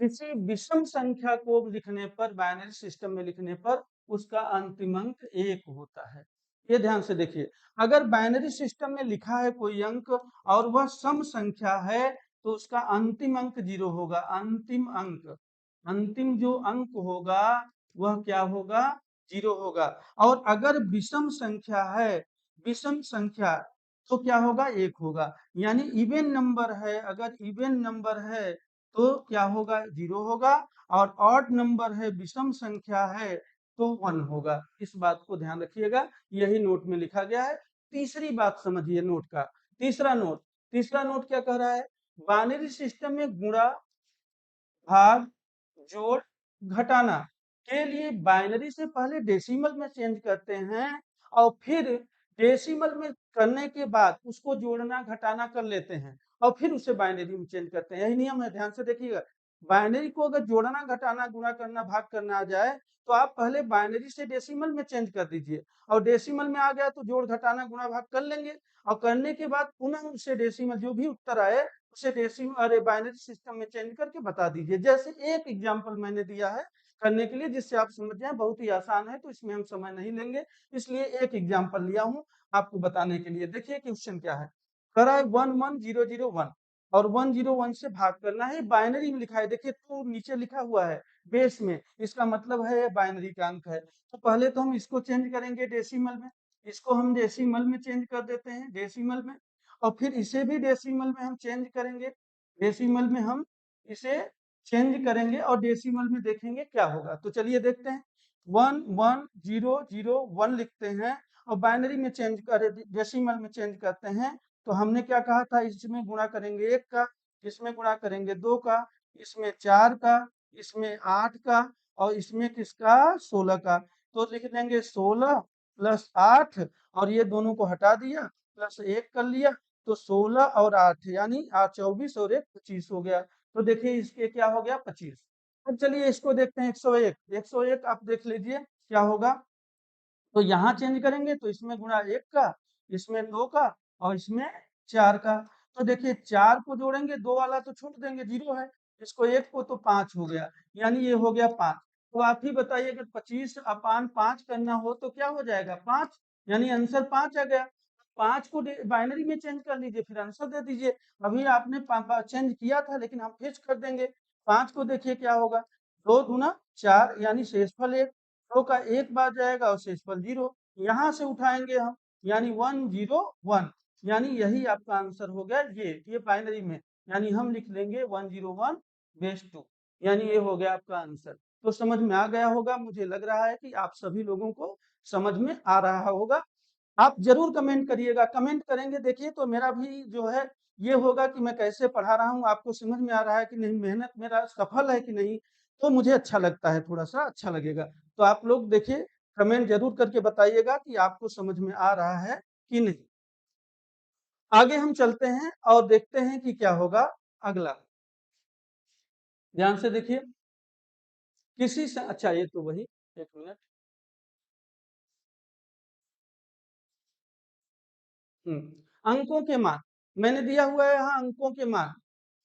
किसी विषम संख्या को लिखने पर, बाइनरी सिस्टम में लिखने पर उसका अंतिम अंक 1 होता है। ये ध्यान से देखिए, अगर बाइनरी सिस्टम में लिखा है कोई अंक और वह सम संख्या है तो उसका अंतिम अंक 0 होगा। अंतिम अंक, अंतिम जो अंक होगा वह क्या होगा, 0 होगा। और अगर विषम संख्या है, विषम संख्या, तो क्या होगा, 1 होगा। यानी इवन नंबर है, अगर इवन नंबर है तो क्या होगा, 0 होगा, और ऑड नंबर है, विषम संख्या है, तो 1 होगा। इस बात को ध्यान रखिएगा, यही नोट में लिखा गया है। तीसरी बात समझिए नोट का, तीसरा नोट क्या कह रहा है, बाइनरी सिस्टम में गुणा, भाग, जोड़, घटाना के लिए बाइनरी से पहले डेसिमल में चेंज करते हैं, और फिर डेसिमल में करने के बाद उसको जोड़ना घटाना कर लेते हैं, और फिर उसे बाइनरी में चेंज करते हैं। यही नियम है, ध्यान से देखिएगा। बाइनरी को अगर जोड़ना घटाना गुणा करना भाग करना आ जाए तो आप पहले बाइनरी से डेसिमल में चेंज कर दीजिए, और डेसिमल में आ गया तो जोड़ घटाना गुणा भाग कर लेंगे, और करने के बाद पुनः उसे डेसिमल जो भी उत्तर आए उसे डेसिमल अरे बाइनरी सिस्टम में चेंज करके बता दीजिए। जैसे एक एग्जांपल मैंने दिया है करने के लिए, जिससे आप समझ जाए, बहुत ही आसान है तो इसमें हम समय नहीं लेंगे, इसलिए एक एग्जांपल लिया हूं आपको बताने के लिए। देखिए क्वेश्चन क्या है, करा है 11001 और 101 से भाग करना है, बाइनरी में लिखा है। देखिए तो नीचे लिखा हुआ है बेस में, इसका मतलब है बाइनरी का अंक है। तो पहले तो हम इसको चेंज करेंगे डेसिमल में, इसको हम डेसिमल में चेंज कर देते हैं, डेसिमल में, और फिर इसे भी डेसिमल में हम चेंज करेंगे, डेसिमल में हम इसे चेंज करेंगे और डेसिमल में देखेंगे क्या होगा। तो चलिए देखते हैं, 11001 लिखते हैं और बाइनरी में चेंज कर, डेसिमल में चेंज करते हैं। तो हमने क्या कहा था, इसमें गुणा करेंगे 1 का, इसमें गुणा करेंगे 2 का, इसमें 4 का, इसमें 8 का, और इसमें किसका, 16 का। तो लिख देंगे 16 प्लस 8, और ये दोनों को हटा दिया, प्लस 1 कर लिया, तो 16 और 8 यानी 24 और 1 25 हो गया। तो देखिए इसके क्या हो गया, 25। अब चलिए इसको देखते हैं 101, 101 आप देख लीजिए क्या होगा। तो यहाँ चेंज करेंगे तो इसमें गुणा 1 का, इसमें 2 का, और इसमें 4 का। तो देखिए 4 को जोड़ेंगे, 2 वाला तो छोड़ देंगे, 0 है, इसको 1 को तो 5 हो गया, यानी ये हो गया 5। तो आप ही बताइए अगर 25 अपान 5 करना हो तो क्या हो जाएगा, 5, यानी आंसर 5 आ गया। 5 को बाइनरी में चेंज कर लीजिए, फिर आंसर दे दीजिए। अभी आपने चेंज किया था लेकिन हम फिर कर देंगे। 5 को देखिए क्या होगा, 2 दूना 4 यानी शेषफल 1, 2 का 1 बाद जाएगा और शेषफल 0, यहाँ से उठाएंगे हम, यानी 101, यानी यही आपका आंसर हो गया। ये बाइनरी में, यानी हम लिख लेंगे 101 बेस 2, यानी ये हो गया आपका आंसर। तो समझ में आ गया होगा, मुझे लग रहा है कि आप सभी लोगों को समझ में आ रहा होगा। आप जरूर कमेंट करिएगा, कमेंट करेंगे देखिए तो मेरा भी जो है ये होगा कि मैं कैसे पढ़ा रहा हूँ, आपको समझ में आ रहा है कि नहीं, मेहनत मेरा सफल है कि नहीं, तो मुझे अच्छा लगता है, थोड़ा सा अच्छा लगेगा। तो आप लोग देखिए कमेंट जरूर करके बताइएगा कि आपको समझ में आ रहा है कि नहीं। आगे हम चलते हैं और देखते हैं कि क्या होगा अगला। ध्यान से देखिए, किसी से, अच्छा ये तो वही, एक मिनट, अंकों के मान मैंने दिया हुआ है, यहाँ अंकों के मान,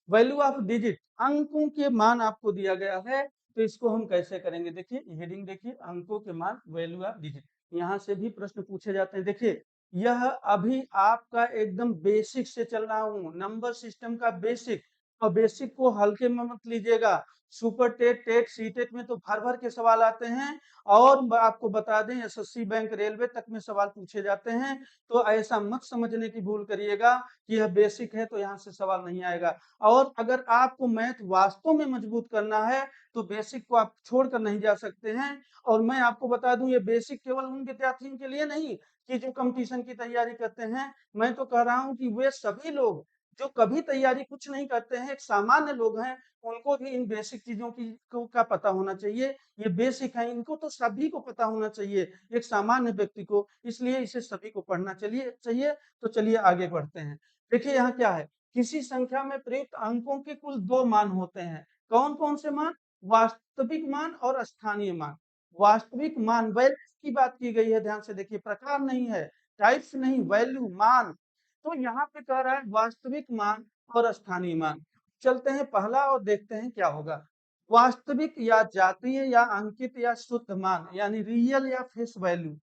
वैल्यू ऑफ डिजिट, अंकों के मान आपको दिया गया है। तो इसको हम कैसे करेंगे, देखिए हेडिंग देखिए, अंकों के मान, वैल्यू ऑफ डिजिट। यहाँ से भी प्रश्न पूछे जाते हैं। देखिए, यह अभी आपका एकदम बेसिक से चल रहा हूँ, नंबर सिस्टम का बेसिक, और बेसिक को हल्के में मत लीजिएगा। सुपर टेट, टेट, सीटेट में तो भर-भर के सवाल आते हैं, और आपको बता दें एसएससी, बैंक, रेलवे तक में सवाल पूछे जाते हैं। तो ऐसा मत समझने की भूल करिएगा कि यह बेसिक है तो यहाँ से सवाल नहीं आएगा। और अगर आपको मैथ वास्तव में मजबूत करना है तो बेसिक को आप छोड़कर नहीं जा सकते हैं। और मैं आपको बता दूं, ये बेसिक केवल उन विद्यार्थियों के लिए नहीं कि जो कंपटीशन की तैयारी करते हैं, मैं तो कह रहा हूं कि वे सभी लोग जो कभी तैयारी कुछ नहीं करते हैं, एक सामान्य लोग हैं, उनको भी इन बेसिक चीजों की का पता होना चाहिए। ये बेसिक है, इनको तो सभी को पता होना चाहिए, एक सामान्य व्यक्ति को, इसलिए इसे सभी को पढ़ना चाहिए। तो चलिए आगे बढ़ते हैं। देखिए यहाँ क्या है, किसी संख्या में प्रयुक्त अंकों के कुल 2 मान होते हैं। कौन कौन से मान? वास्तविक मान और स्थानीय मान। वास्तविक मान, वैल्यू की बात की गई है, ध्यान से देखिए, प्रकार नहीं है, टाइप्स नहीं, वैल्यू, मान। तो यहाँ पे कह रहा है वास्तविक मान और स्थानीय मान। चलते हैं पहला और देखते हैं क्या होगा। वास्तविक या जातीय या अंकित या शुद्ध मान, यानी रियल या फेस वैल्यू,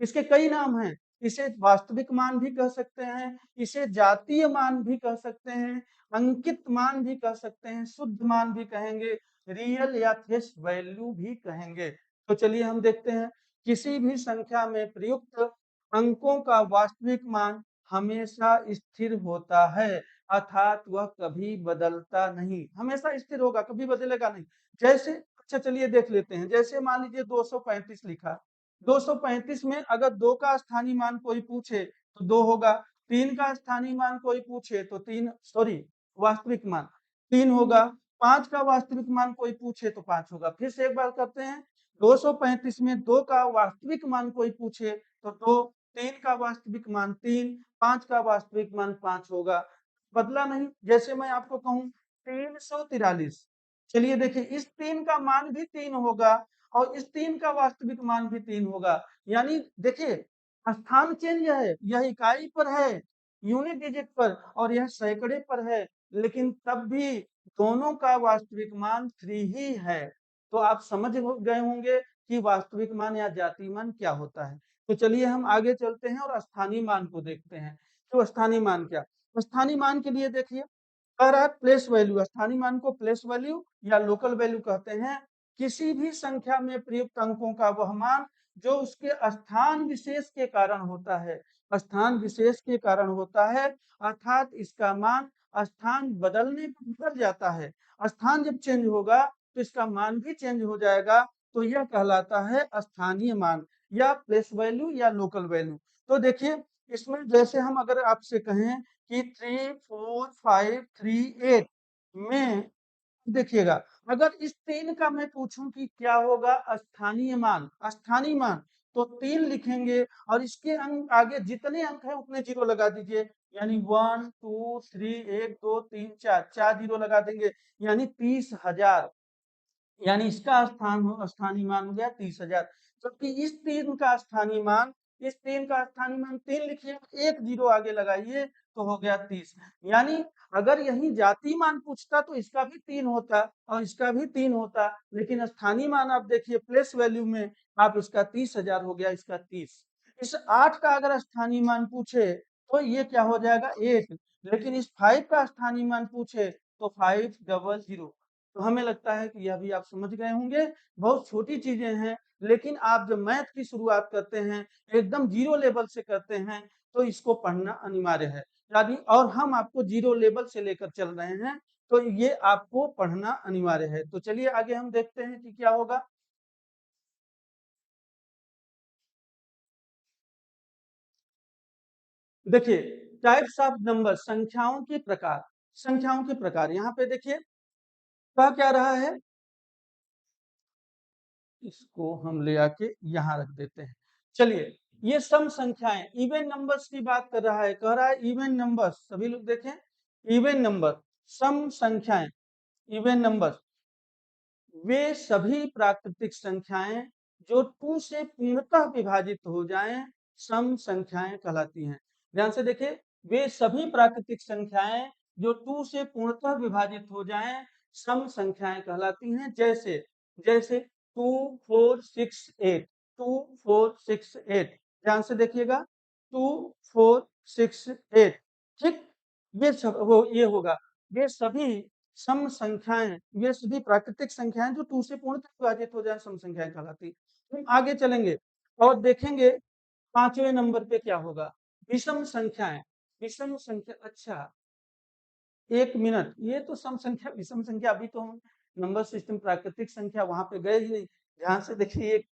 इसके कई नाम हैं। इसे वास्तविक मान भी कह सकते हैं, इसे जातीय मान भी कह सकते हैं, अंकित मान भी कह सकते हैं, शुद्ध मान भी कहेंगे, रियल या फेस वैल्यू भी कहेंगे। तो चलिए हम देखते हैं। किसी भी संख्या में प्रयुक्त अंकों का वास्तविक मान हमेशा स्थिर होता है, अर्थात वह कभी बदलता नहीं। हमेशा स्थिर होगा, कभी बदलेगा नहीं। जैसे, अच्छा चलिए देख लेते हैं। जैसे मान लीजिए 235 लिखा, 235 में अगर 2 का स्थानीय मान कोई पूछे तो 2 होगा, 3 का स्थानीय मान कोई पूछे तो 3, सॉरी, वास्तविक मान 3 होगा, 5 का वास्तविक मान कोई पूछे तो 5 होगा। फिर से एक बार करते हैं, 235 में 2 का वास्तविक मान कोई पूछे तो 2, 3 का वास्तविक मान 3, 5 का वास्तविक मान 5 होगा, बदला नहीं। जैसे मैं आपको कहूं 343, चलिए देखिए, इस 3 का मान भी 3 होगा और इस 3 का वास्तविक मान भी 3 होगा। यानी देखिए, स्थान चेंज है, यह इकाई पर है, यूनिट डिजिट पर, और यह सैकड़े पर है, लेकिन तब भी दोनों का वास्तविक मान 3 ही है। तो आप समझ गए होंगे कि वास्तविक मान या जातीय मान क्या होता है। तो चलिए हम आगे चलते हैं और स्थानीय मान को देखते हैं। तो स्थानीय मान क्या? स्थानीय मान के लिए देखिए, कह रहा है प्लेस वैल्यू। स्थानीय मान को प्लेस वैल्यू या लोकल वैल्यू कहते हैं। किसी भी संख्या में प्रयुक्त अंकों का वह मान जो उसके स्थान विशेष के कारण होता है, स्थान विशेष के कारण होता है, अर्थात इसका मान स्थान बदलने पर बदल जाता है। स्थान जब चेंज होगा तो इसका मान भी चेंज हो जाएगा। तो यह कहलाता है स्थानीय मान या प्लेस वैल्यू या लोकल वैल्यू। तो देखिए, इसमें जैसे हम अगर आपसे कहें कि 3, 4, 5, 3, 8 में, देखिएगा, अगर इस 3 का मैं पूछूं कि क्या होगा स्थानीय मान, स्थानीय मान, तो 3 लिखेंगे और इसके अंक आगे जितने अंक हैं उतने जीरो लगा दीजिए। यानी 1, 2, 3, 1, 2, 3, 4, 4 जीरो लगा देंगे, यानी 30,000। यानी इसका स्थानीय मान हो गया 30,000। जबकि इस 3 का स्थानीय मान, इस 3 का स्थानीय मान 3 लिखिए, एक जीरो आगे लगाइए तो हो गया 30। यानी अगर यही जातीय मान पूछता तो इसका भी 3 होता और इसका भी 3 होता, लेकिन स्थानीय मान आप देखिए प्लेस वैल्यू में, आप इसका 30,000 हो गया, इसका 30। इस 8 का अगर स्थानीय मान पूछे तो ये क्या हो जाएगा 8, लेकिन इस 5 का स्थानीय मान पूछे तो 500। तो हमें लगता है कि यह भी आप समझ गए होंगे। बहुत छोटी चीजें हैं, लेकिन आप जब मैथ की शुरुआत करते हैं, एकदम जीरो लेवल से करते हैं, तो इसको पढ़ना अनिवार्य है। यानी और हम आपको जीरो लेवल से लेकर चल रहे हैं, तो ये आपको पढ़ना अनिवार्य है। तो चलिए आगे हम देखते हैं कि क्या होगा। देखिए, टाइप्स ऑफ नंबर, संख्याओं के प्रकार। संख्याओं के प्रकार यहाँ पे देखिए, कह क्या रहा है, इसको हम ले आके यहाँ रख देते हैं। चलिए, ये सम संख्याएं, इवन नंबर्स की बात कर रहा है, कह रहा है इवन नंबर्स, सभी लोग देखें, इवन नंबर, सम संख्याएं, इवन नंबर्स, वे सभी प्राकृतिक संख्याएं जो 2 से पूर्णतः विभाजित हो जाएं, सम संख्याएं कहलाती हैं। ध्यान से देखिए, वे सभी प्राकृतिक संख्याएं जो 2 से पूर्णतः विभाजित हो जाएं, सम संख्याएं कहलाती हैं। जैसे जैसे 2, 4, 6, 8। 2 4 6 8 ध्यान से देखिएगा 2 4 6 8 ठीक ये सब ये होगा ये सभी सम संख्याएं ये सभी प्राकृतिक संख्याएं जो 2 से पूर्णतः विभाजित हो जाए सम संख्याएं कहलाती। हम आगे चलेंगे और देखेंगे 5वें नंबर पे क्या होगा विषम संख्याएं विषम संख्या अच्छा 1 मिनट ये तो सम संख्या विषम संख्या अभी तो हम नंबर सिस्टम प्राकृतिक संख्या वहां पे गए ही नहीं। ध्यान से देखिए एक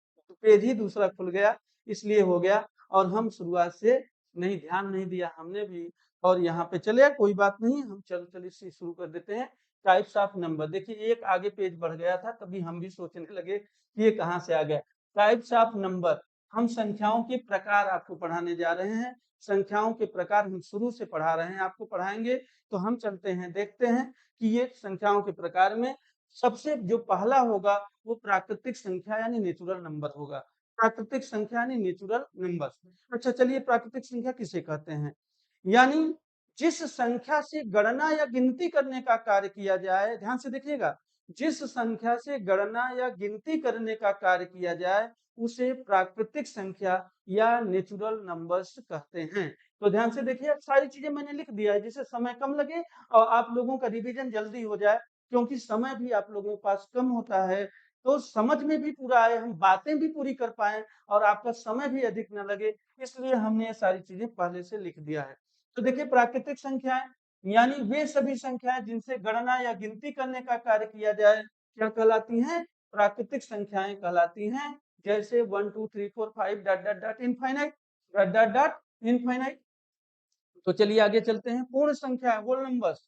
पेज ही दूसरा खुल गया इसलिए हो गया और हम शुरुआत से नहीं ध्यान नहीं दिया हमने भी और यहाँ पे चले कोई बात नहीं हम चलिए शुरू कर देते हैं टाइप्स ऑफ नंबर देखिए एक आगे पेज बढ़ गया था तभी हम भी सोचने लगे कि ये कहाँ से आ गया टाइप्स ऑफ नंबर हम संख्याओं के प्रकार आपको पढ़ाने जा रहे हैं संख्याओं के प्रकार हम शुरू से पढ़ा रहे हैं आपको पढ़ाएंगे तो हम चलते हैं देखते हैं कि ये संख्याओं के प्रकार में सबसे जो पहला होगा वो प्राकृतिक संख्या यानी नेचुरल नंबर होगा प्राकृतिक संख्या यानी नेचुरल नंबर अच्छा चलिए प्राकृतिक संख्या किसे कहते हैं यानी जिस संख्या से गणना या गिनती करने का कार्य किया जाए ध्यान से देखिएगा जिस संख्या से गणना या गिनती करने का कार्य किया जाए उसे प्राकृतिक संख्या या नेचुरल नंबर्स कहते हैं तो ध्यान से देखिए सारी चीजें मैंने लिख दिया है जिससे समय कम लगे और आप लोगों का रिवीजन जल्दी हो जाए क्योंकि समय भी आप लोगों के पास कम होता है तो समझ में भी पूरा आए हम बातें भी पूरी कर पाए और आपका समय भी अधिक न लगे इसलिए हमने ये सारी चीजें पहले से लिख दिया है तो देखिए प्राकृतिक संख्याएं यानी वे सभी संख्याएं जिनसे गणना या गिनती करने का कार्य किया जाए क्या कहलाती हैं प्राकृतिक संख्याएं कहलाती हैं जैसे 1 2 3 4 5 dot dot dot infinite dot dot dot infinite तो चलिए आगे चलते हैं पूर्ण संख्या होल नंबर्स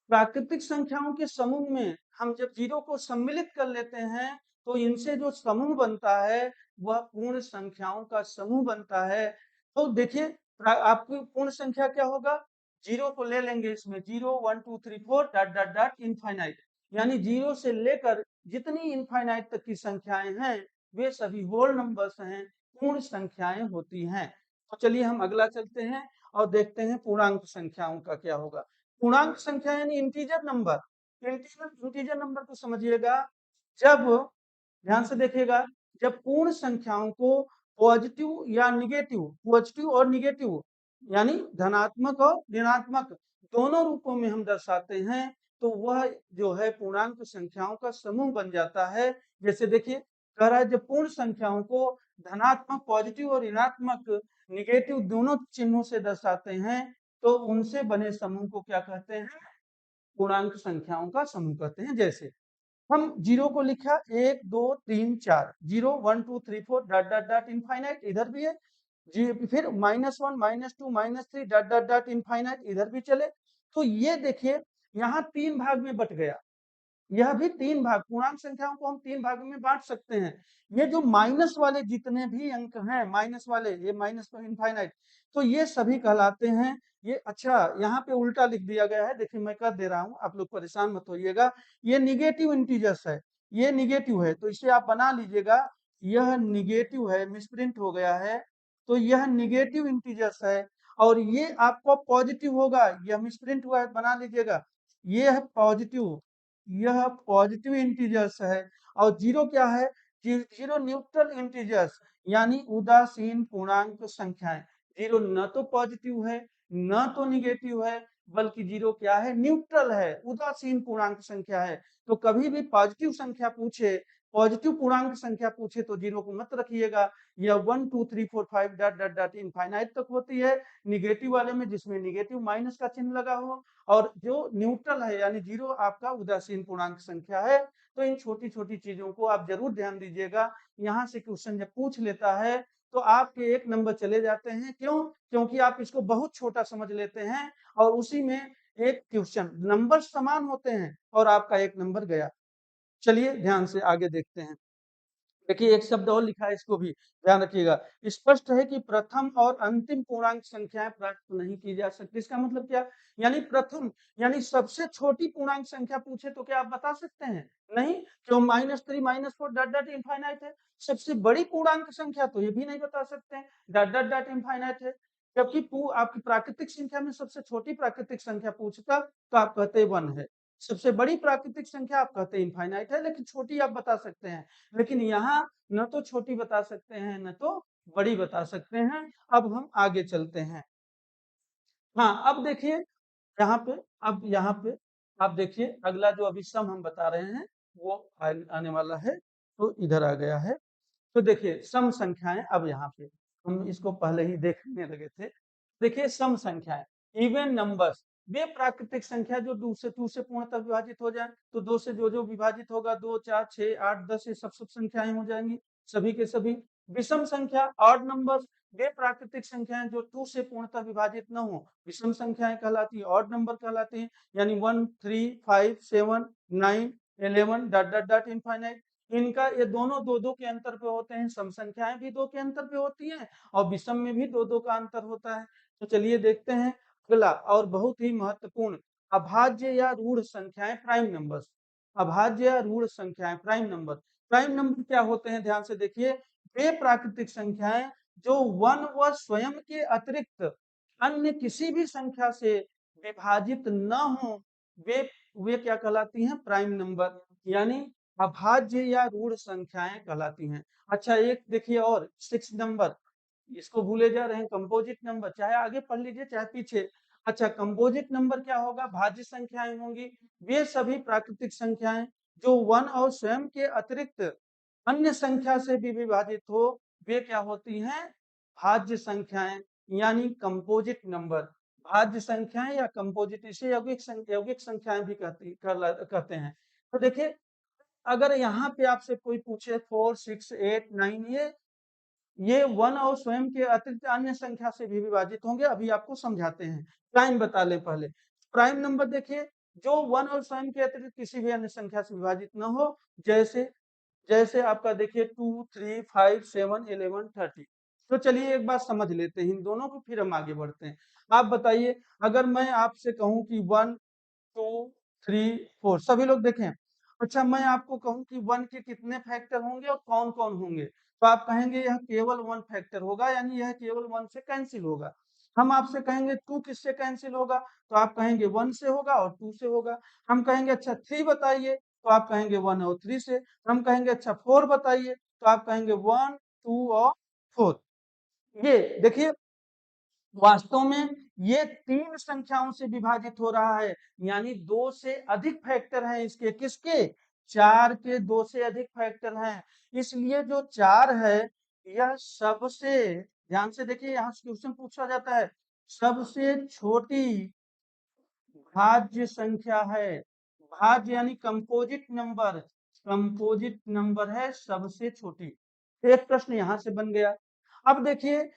प्राकृतिक संख्याओं के समूह में हम जब जीरो को सम्मिलित कर लेते हैं तो इनसे जो समूह बनता है वह पूर्ण संख्याओं का समूह बनता है तो देखिए आपकी पूर्ण संख्या क्या होगा जीरो को ले लेंगे इसमें 0 1 2 3 4 डॉट डॉट डॉट इनफाइनाइट यानी जीरो से लेकर जितनी इनफाइनाइट तक की संख्याएं हैं वे सभी होल नंबर्स हैं पूर्ण संख्याएं होती हैं तो चलिए हम अगला चलते हैं और देखते हैं पूर्णांक संख्याओं का क्या होगा पूर्णांक संख्या यानी इंटीजर नंबर इंटीजर नंबर को समझिएगा जब ध्यान से देखिएगा जब पूर्ण संख्याओं को पॉजिटिव और निगेटिव यानी धनात्मक और ऋणात्मक दोनों रूपों में हम दर्शाते हैं तो वह जो है पूर्णांक संख्याओं का समूह बन जाता है जैसे देखिए कह रहा है जब पूर्ण संख्याओं को धनात्मक पॉजिटिव और ऋणात्मक निगेटिव दोनों चिन्हों से दर्शाते हैं तो उनसे बने समूह को क्या कहते हैं पूर्णांक संख्याओं का समूह कहते हैं जैसे हम जीरो को लिखा 1 2 3 4 0 1 2 3 4 डॉट डॉट डॉट इनफाइनाइट इधर भी है फिर -1 -2 -3 डॉट डॉट डॉट इनफाइनाइट इधर भी चले तो ये देखिए यहाँ 3 भाग में बट गया यह भी 3 भाग पूर्णांक संख्याओं को हम 3 भागों में बांट सकते हैं ये जो माइनस वाले जितने भी अंक हैं माइनस वाले ये माइनस तो इनफाइनाइट तो ये सभी कहलाते हैं ये अच्छा यहाँ पे उल्टा लिख दिया गया है देखिए मैं कर दे रहा हूँ आप लोग परेशान मत होइएगा ये निगेटिव इंटीजर्स है ये निगेटिव है तो इसे आप बना लीजिएगा यह निगेटिव है मिसप्रिंट हो गया है तो यह निगेटिव इंटीजर्स है और ये आपको पॉजिटिव होगा यह मिसप्रिंट हुआ है बना लीजिएगा ये है पॉजिटिव यह पॉजिटिव इंटीजर्स है और जीरो क्या है जीरो न्यूट्रल इंटीजर्स यानी उदासीन पूर्णांक संख्याएं जीरो न तो पॉजिटिव है न तो निगेटिव है बल्कि जीरो क्या है न्यूट्रल है उदासीन पूर्णांक संख्या है तो कभी भी पॉजिटिव संख्या पूछे पॉजिटिव पूर्णांक संख्या पूछे तो जीरो को मत रखिएगा यह 1 2 3 4 5 डॉट डॉट डॉट इनफाइनाइट तक होती है निगेटिव वाले में जिसमें निगेटिव माइनस का चिन्ह लगा हो और जो न्यूट्रल है यानी जीरो आपका उदासीन पूर्णांक संख्या है तो इन छोटी छोटी चीजों को आप जरूर ध्यान दीजिएगा यहाँ से क्वेश्चन जब पूछ लेता है तो आपके 1 नंबर चले जाते हैं क्यों क्योंकि आप इसको बहुत छोटा समझ लेते हैं और उसी में एक क्वेश्चन नंबर समान होते हैं और आपका 1 नंबर गया चलिए ध्यान से आगे देखते हैं देखिए एक शब्द और लिखा है इसको भी ध्यान रखिएगा स्पष्ट है कि प्रथम और अंतिम पूर्णांक संख्याएं प्राप्त नहीं की जा सकती इसका मतलब क्या यानी प्रथम यानी सबसे छोटी पूर्णांक संख्या पूछे तो क्या आप बता सकते हैं नहीं क्यों -3 -4 डॉट डॉट इनफाइनाइट है सबसे बड़ी पूर्णांक संख्या तो ये भी नहीं बता सकते हैं डॉट डॉट डॉट इनफाइनाइट है जबकि आपकी प्राकृतिक संख्या में सबसे छोटी प्राकृतिक संख्या पूछता तो आप कहते 1 है सबसे बड़ी प्राकृतिक संख्या आप कहते हैं इनफाइनाइट है, लेकिन छोटी आप बता सकते हैं। लेकिन यहाँ न तो छोटी बता सकते हैं, न तो बड़ी बता सकते हैं। अब हम आगे चलते हैं। हाँ, अब देखिए यहाँ पे आप देखिए अगला जो अभी सम हम बता रहे हैं वो आने वाला है, तो इधर आ गया है। तो देखिए सम संख्याएं, अब यहाँ पे हम इसको पहले ही देखने लगे थे। देखिए सम संख्याएं, इवन नंबर्स, वे प्राकृतिक संख्या जो 2 से पूर्णतः विभाजित हो जाए। तो 2 से जो विभाजित होगा, 2, 4, 6, 8, 10 ये सब संख्याएं हो जाएंगी, सभी के सभी। विषम संख्या, ऑड नंबर्स, वे प्राकृतिक संख्याएं जो 2 से पूर्णतः विभाजित न हो, विषम संख्याएं कहलाती है, ऑड नंबर कहलाते हैं। यानी 1, 3, 5, 7, 9, 11 डॉट डॉट डॉट इनफाइनाइट। इनका ये दोनों 2-2 के अंतर पे होते हैं। सम संख्याएं भी 2 के अंतर पे होती हैं और विषम में भी 2-2 का अंतर होता है। तो चलिए देखते हैं अगला और बहुत ही महत्वपूर्ण, अभाज्य या रूढ़ संख्याएं प्राइम नंबर्स। अभाज्य या रूढ़ संख्याएं प्राइम नंबर। प्राइम नंबर क्या होते हैं, ध्यान से देखिए। वे प्राकृतिक संख्याएं जो 1 व स्वयं के अतिरिक्त अन्य किसी भी संख्या से विभाजित न हो, वे वे क्या कहलाती हैं, प्राइम नंबर, यानी अभाज्य या रूढ़ संख्याएं कहलाती हैं। अच्छा एक देखिए और 6 नंबर, इसको भूले जा रहे हैं, कंपोजिट नंबर, चाहे आगे पढ़ लीजिए चाहे पीछे। अच्छा कंपोजिट नंबर क्या होगा, भाज्य संख्याएं होंगी। वे सभी प्राकृतिक संख्याएं जो 1 और स्वयं के अतिरिक्त अन्य संख्या से भी विभाजित हो, वे क्या होती हैं, भाज्य संख्याएं, यानी कंपोजिट नंबर। भाज्य संख्याएं या कंपोजिट, इसे यौगिक संख्याएं भी कहते हैं। तो देखिए अगर यहाँ पे आपसे कोई पूछे 4, 6, 8, 9, ये 1 और स्वयं के अतिरिक्त अन्य संख्या से भी विभाजित होंगे। अभी आपको समझाते हैं। प्राइम बता लें पहले। प्राइम नंबर देखिए जो 1 और स्वयं के अतिरिक्त किसी भी अन्य संख्या से विभाजित न हो, जैसे जैसे आपका देखिए 2, 3, 5, 7, 11, 30। तो चलिए एक बात समझ लेते हैं इन दोनों को, फिर हम आगे बढ़ते हैं। आप बताइए अगर मैं आपसे कहूं कि 1, 2, 3, 4, सभी लोग देखें। अच्छा मैं आपको कहूं कि 1 के कितने फैक्टर होंगे और कौन कौन होंगे, तो आप कहेंगे यह केवल 1 फैक्टर होगा, यानी यह केवल 1 से कैंसिल होगा। हम आपसे कहेंगे 2 किससे कैंसिल होगा, तो आप कहेंगे 1 से होगा और 2 से होगा। हम कहेंगे अच्छा 3 बताइए, तो आप कहेंगे 1 और 3 से। हम कहेंगे अच्छा 4 बताइए, तो आप कहेंगे 1, 2 और 4। ये देखिए वास्तव में ये 3 संख्याओं से विभाजित हो रहा है, यानी 2 से अधिक फैक्टर हैं इसके, किसके, 4 के 2 से अधिक फैक्टर हैं। इसलिए जो 4 है यह सबसे, ध्यान से देखिए यहाँ से क्वेश्चन पूछा जाता है, सबसे छोटी भाज्य संख्या है। भाज्य यानी कंपोजिट नंबर, कंपोजिट नंबर है सबसे छोटी। एक प्रश्न यहां से बन गया। अब देखिए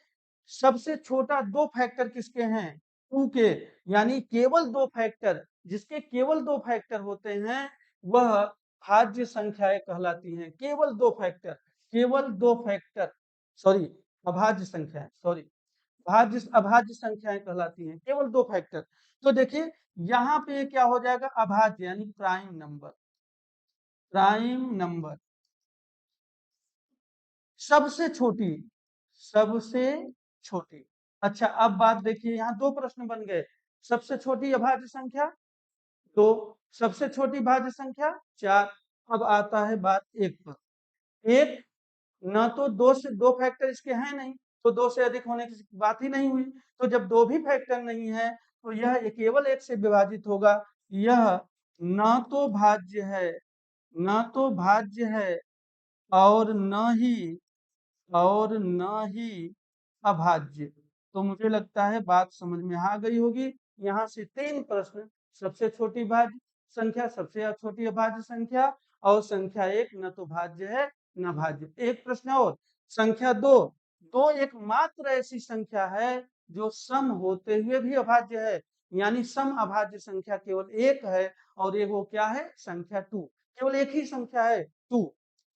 सबसे छोटा 2 फैक्टर किसके हैं, 2 के, यानी केवल 2 फैक्टर, जिसके केवल 2 फैक्टर होते हैं वह भाज्य संख्याएं कहलाती हैं। केवल 2 फैक्टर, केवल 2 फैक्टर, सॉरी अभाज्य संख्या, सॉरी भाज्य अभाज्य संख्याएं कहलाती हैं, केवल 2 फैक्टर। तो देखिए यहाँ पे क्या हो जाएगा, अभाज्य यानी प्राइम नंबर। प्राइम नंबर सबसे छोटी, सबसे छोटी। अच्छा अब बात देखिए यहाँ 2 प्रश्न बन गए। सबसे छोटी अभाज्य संख्या 2, सबसे छोटी भाज्य संख्या 4। अब आता है बात 1 पर। 1 न तो 2 से 2 फैक्टर इसके हैं नहीं, तो 2 से अधिक होने की बात ही नहीं हुई। तो जब 2 भी फैक्टर नहीं है तो यह केवल 1 से विभाजित होगा। यह न तो भाज्य है, न तो भाज्य है और न ही अभाज्य। तो मुझे लगता है बात समझ में आ गई होगी। यहाँ से 3 प्रश्न, सबसे छोटी भाज्य संख्या, सबसे छोटी अभाज्य संख्या और संख्या 1 न तो भाज्य है न भाज्य। एक प्रश्न और, संख्या 2, 2 एकमात्र ऐसी संख्या है जो सम होते हुए भी अभाज्य है, यानी सम अभाज्य संख्या केवल 1 है और ये वो क्या है, संख्या 2, केवल एक ही संख्या है 2।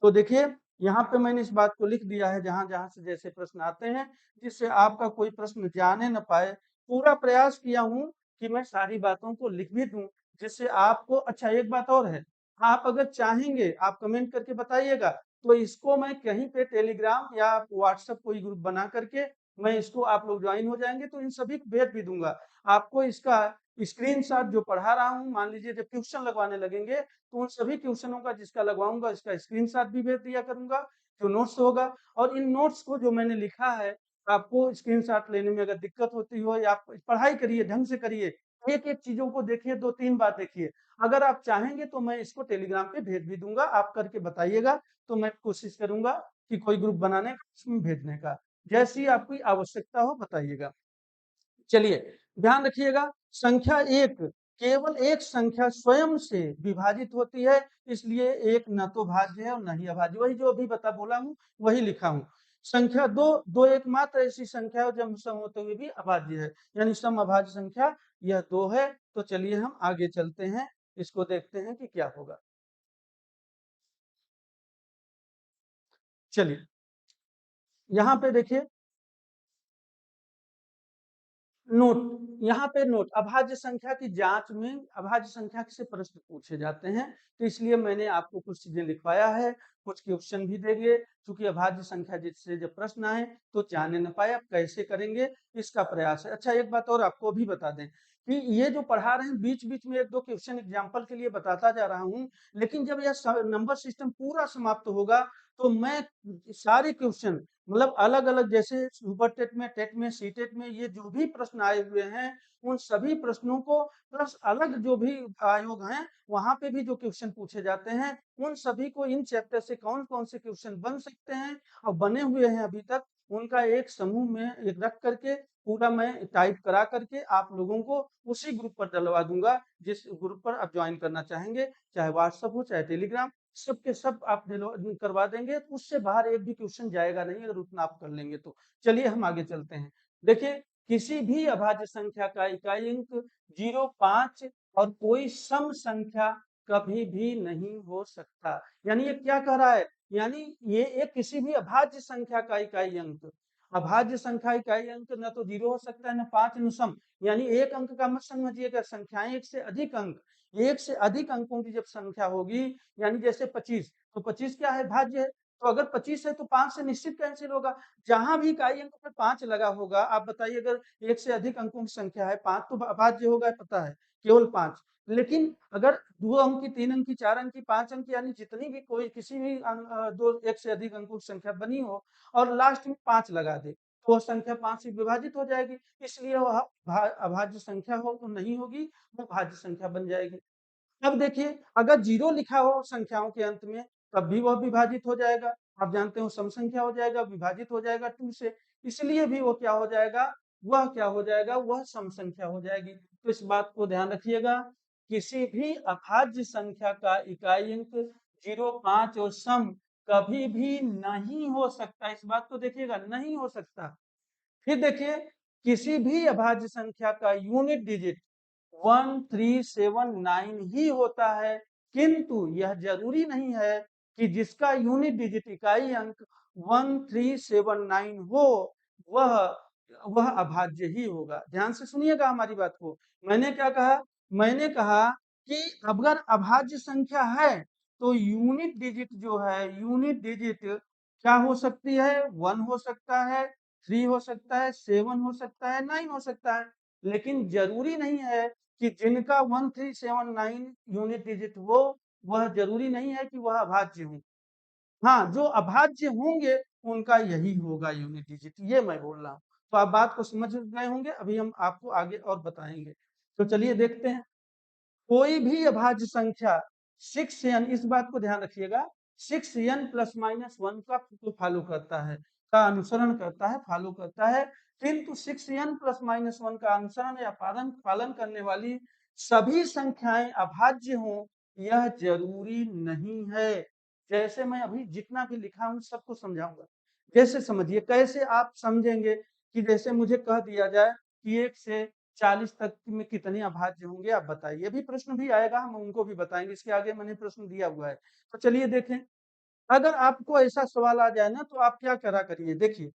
तो देखिए यहाँ पे मैंने इस बात को लिख दिया है जहां जहां से जैसे प्रश्न आते हैं, जिससे आपका कोई प्रश्न जाने न पाए। पूरा प्रयास किया हूं कि मैं सारी बातों को लिख भी दूं, जिससे आपको, अच्छा एक बात और है, आप अगर चाहेंगे आप कमेंट करके बताइएगा, तो इसको मैं कहीं पे टेलीग्राम या व्हाट्सएप कोई ग्रुप बना करके मैं इसको, आप लोग ज्वाइन हो जाएंगे तो इन सभी को भेज भी दूंगा। आपको इसका स्क्रीनशॉट जो पढ़ा रहा हूँ, मान लीजिए जब ट्यूशन लगवाने लगेंगे तो उन सभी ट्यूशनों का जिसका लगवाऊंगा इसका स्क्रीनशॉट भी भेज दिया करूंगा, जो नोट्स होगा। और इन नोट्स को जो मैंने लिखा है, आपको स्क्रीनशॉट लेने में अगर दिक्कत होती हो या आप पढ़ाई करिए, ढंग से करिए, एक एक चीजों को देखिए, 2-3 बार देखिए। अगर आप चाहेंगे तो मैं इसको टेलीग्राम पे भेज भी दूंगा, आप करके बताइएगा तो मैं कोशिश करूंगा कि कोई ग्रुप बनाने का, उसमें भेजने का। जैसी आपकी आवश्यकता हो बताइएगा। चलिए, ध्यान रखिएगा, संख्या एक केवल एक संख्या स्वयं से विभाजित होती है, इसलिए एक न तो भाज्य है और न ही अभाज्य, वही जो अभी बता बोला हूँ वही लिखा हूँ। संख्या दो, दो एकमात्र ऐसी संख्या है जब सम होते हुए भी अभाज्य है, यानी सम अभाज्य संख्या यह दो है। तो चलिए हम आगे चलते हैं, इसको देखते हैं कि क्या होगा। चलिए, यहाँ पे देखिए नोट, यहाँ पे नोट, अभाज्य संख्या की जांच में अभाज्य संख्या से प्रश्न पूछे जाते हैं, तो इसलिए मैंने आपको कुछ चीजें लिखवाया है, कुछ क्वेश्चन भी देंगे, क्योंकि अभाज्य संख्या जिससे जब प्रश्न आए तो जाने न पाए, आप कैसे करेंगे इसका प्रयास है। अच्छा, एक बात और आपको भी बता दें कि ये जो पढ़ा रहे हैं बीच बीच में एक दो क्वेश्चन एग्जाम्पल के लिए बताता जा रहा हूँ, लेकिन जब यह नंबर सिस्टम पूरा समाप्त होगा तो मैं सारे क्वेश्चन, मतलब अलग अलग, जैसे सुपर टेट में, टेट में, सी टेट में ये जो भी प्रश्न आए हुए हैं, उन सभी प्रश्नों को प्लस अलग जो भी आयोग हैं वहां पे भी जो क्वेश्चन पूछे जाते हैं, उन सभी को इन चैप्टर से कौन कौन से क्वेश्चन बन सकते हैं और बने हुए हैं अभी तक, उनका एक समूह में एक रख करके पूरा मैं टाइप करा करके आप लोगों को उसी ग्रुप पर डलवा दूंगा, जिस ग्रुप पर आप ज्वाइन करना चाहेंगे, चाहे व्हाट्सएप हो चाहे टेलीग्राम, सब के सब आप करवा देंगे, तो उससे बाहर एक भी क्वेश्चन जाएगा नहीं, अगर उतना आप कर लेंगे तो। चलिए हम आगे चलते हैं। देखिए, किसी भी अभाज्य संख्या का इकाई अंक 0, 5 और कोई सम संख्या कभी भी नहीं हो सकता। यानी ये क्या कह रहा है, यानी ये एक किसी भी अभाज्य संख्या का इकाई अंक, अभाज्य संख्या इकाई अंक न तो 0 हो सकता है, न 5, न सम। यानी एक अंक का मत समझिएगा, संख्याएं एक से अधिक अंक, एक से अधिक अंकों की जब संख्या होगी, यानी जैसे 25, तो 25 क्या है, भाज्य है। तो अगर 25 है तो 5 से निश्चित कैंसिल होगा, जहां भी इकाई अंक पर 5 लगा होगा, आप बताइए, अगर एक से अधिक अंकों की संख्या है 5 तो अभाज्य होगा, पता है, केवल 5। लेकिन अगर 2 अंक की, 3 अंक की, 4 अंक की, 5 अंक की, यानी जितनी भी कोई किसी भी दो एक से अधिक अंकों की संख्या बनी हो और लास्ट में 5 लगा दे, तो वह संख्या 5 से विभाजित हो जाएगी, इसलिए वह अभाज्य संख्या हो तो नहीं होगी, वो भाज्य संख्या बन जाएगी। अब देखिए, अगर 0 लिखा हो संख्याओं के अंत में, तब भी वह विभाजित हो जाएगा। आप जानते हो सम संख्या हो जाएगा, विभाजित हो जाएगा 2 से, इसलिए भी वो क्या हो जाएगा, वह क्या हो जाएगा, वह सम संख्या हो जाएगी। तो इस बात को ध्यान रखिएगा, किसी भी अभाज्य संख्या का इकाई अंक 0, 5 और सम कभी भी नहीं हो सकता, इस बात को देखिएगा, नहीं हो सकता। फिर देखिए, किसी भी अभाज्य संख्या का यूनिट डिजिट 1379 ही होता है, किंतु यह जरूरी नहीं है कि जिसका यूनिट डिजिट इकाई अंक 1379 हो वह वह अभाज्य ही होगा। ध्यान से सुनिएगा हमारी बात को। मैंने क्या कहा, मैंने कहा कि अगर अभाज्य संख्या है तो यूनिट डिजिट जो है, यूनिट डिजिट क्या हो सकती है, 1 हो सकता है, 3 हो सकता है, 7 हो सकता है, 9 हो सकता है, लेकिन जरूरी नहीं है कि जिनका 1379 यूनिट डिजिट हो, वह जरूरी नहीं है कि वह अभाज्य हो। हाँ, जो अभाज्य होंगे उनका यही होगा यूनिट डिजिट, ये मैं बोल रहा हूँ। तो आप बात को समझ गए होंगे, अभी हम आपको आगे और बताएंगे। तो चलिए देखते हैं, कोई भी अभाज्य संख्या 6n, इस बात को ध्यान रखिएगा, 6n प्लस माइनस 1 का तो फॉलो करता है, का अनुसरण करता है, फॉलो करता है, किंतु 6n प्लस माइनस 1 का अनुसरण या पालन पालन करने वाली सभी संख्याएं अभाज्य हों, यह जरूरी नहीं है। जैसे मैं अभी जितना भी लिखा हूं सबको समझाऊंगा, जैसे समझिए, कैसे आप समझेंगे कि जैसे मुझे कह दिया जाए कि 1 से 40 तक में कितने अभाज्य होंगे, आप बताइए। अभी प्रश्न भी आएगा, हम उनको भी बताएंगे, इसके आगे मैंने प्रश्न दिया हुआ है। तो चलिए देखें, अगर आपको ऐसा सवाल आ जाए ना तो आप क्या करा करिए, देखिए,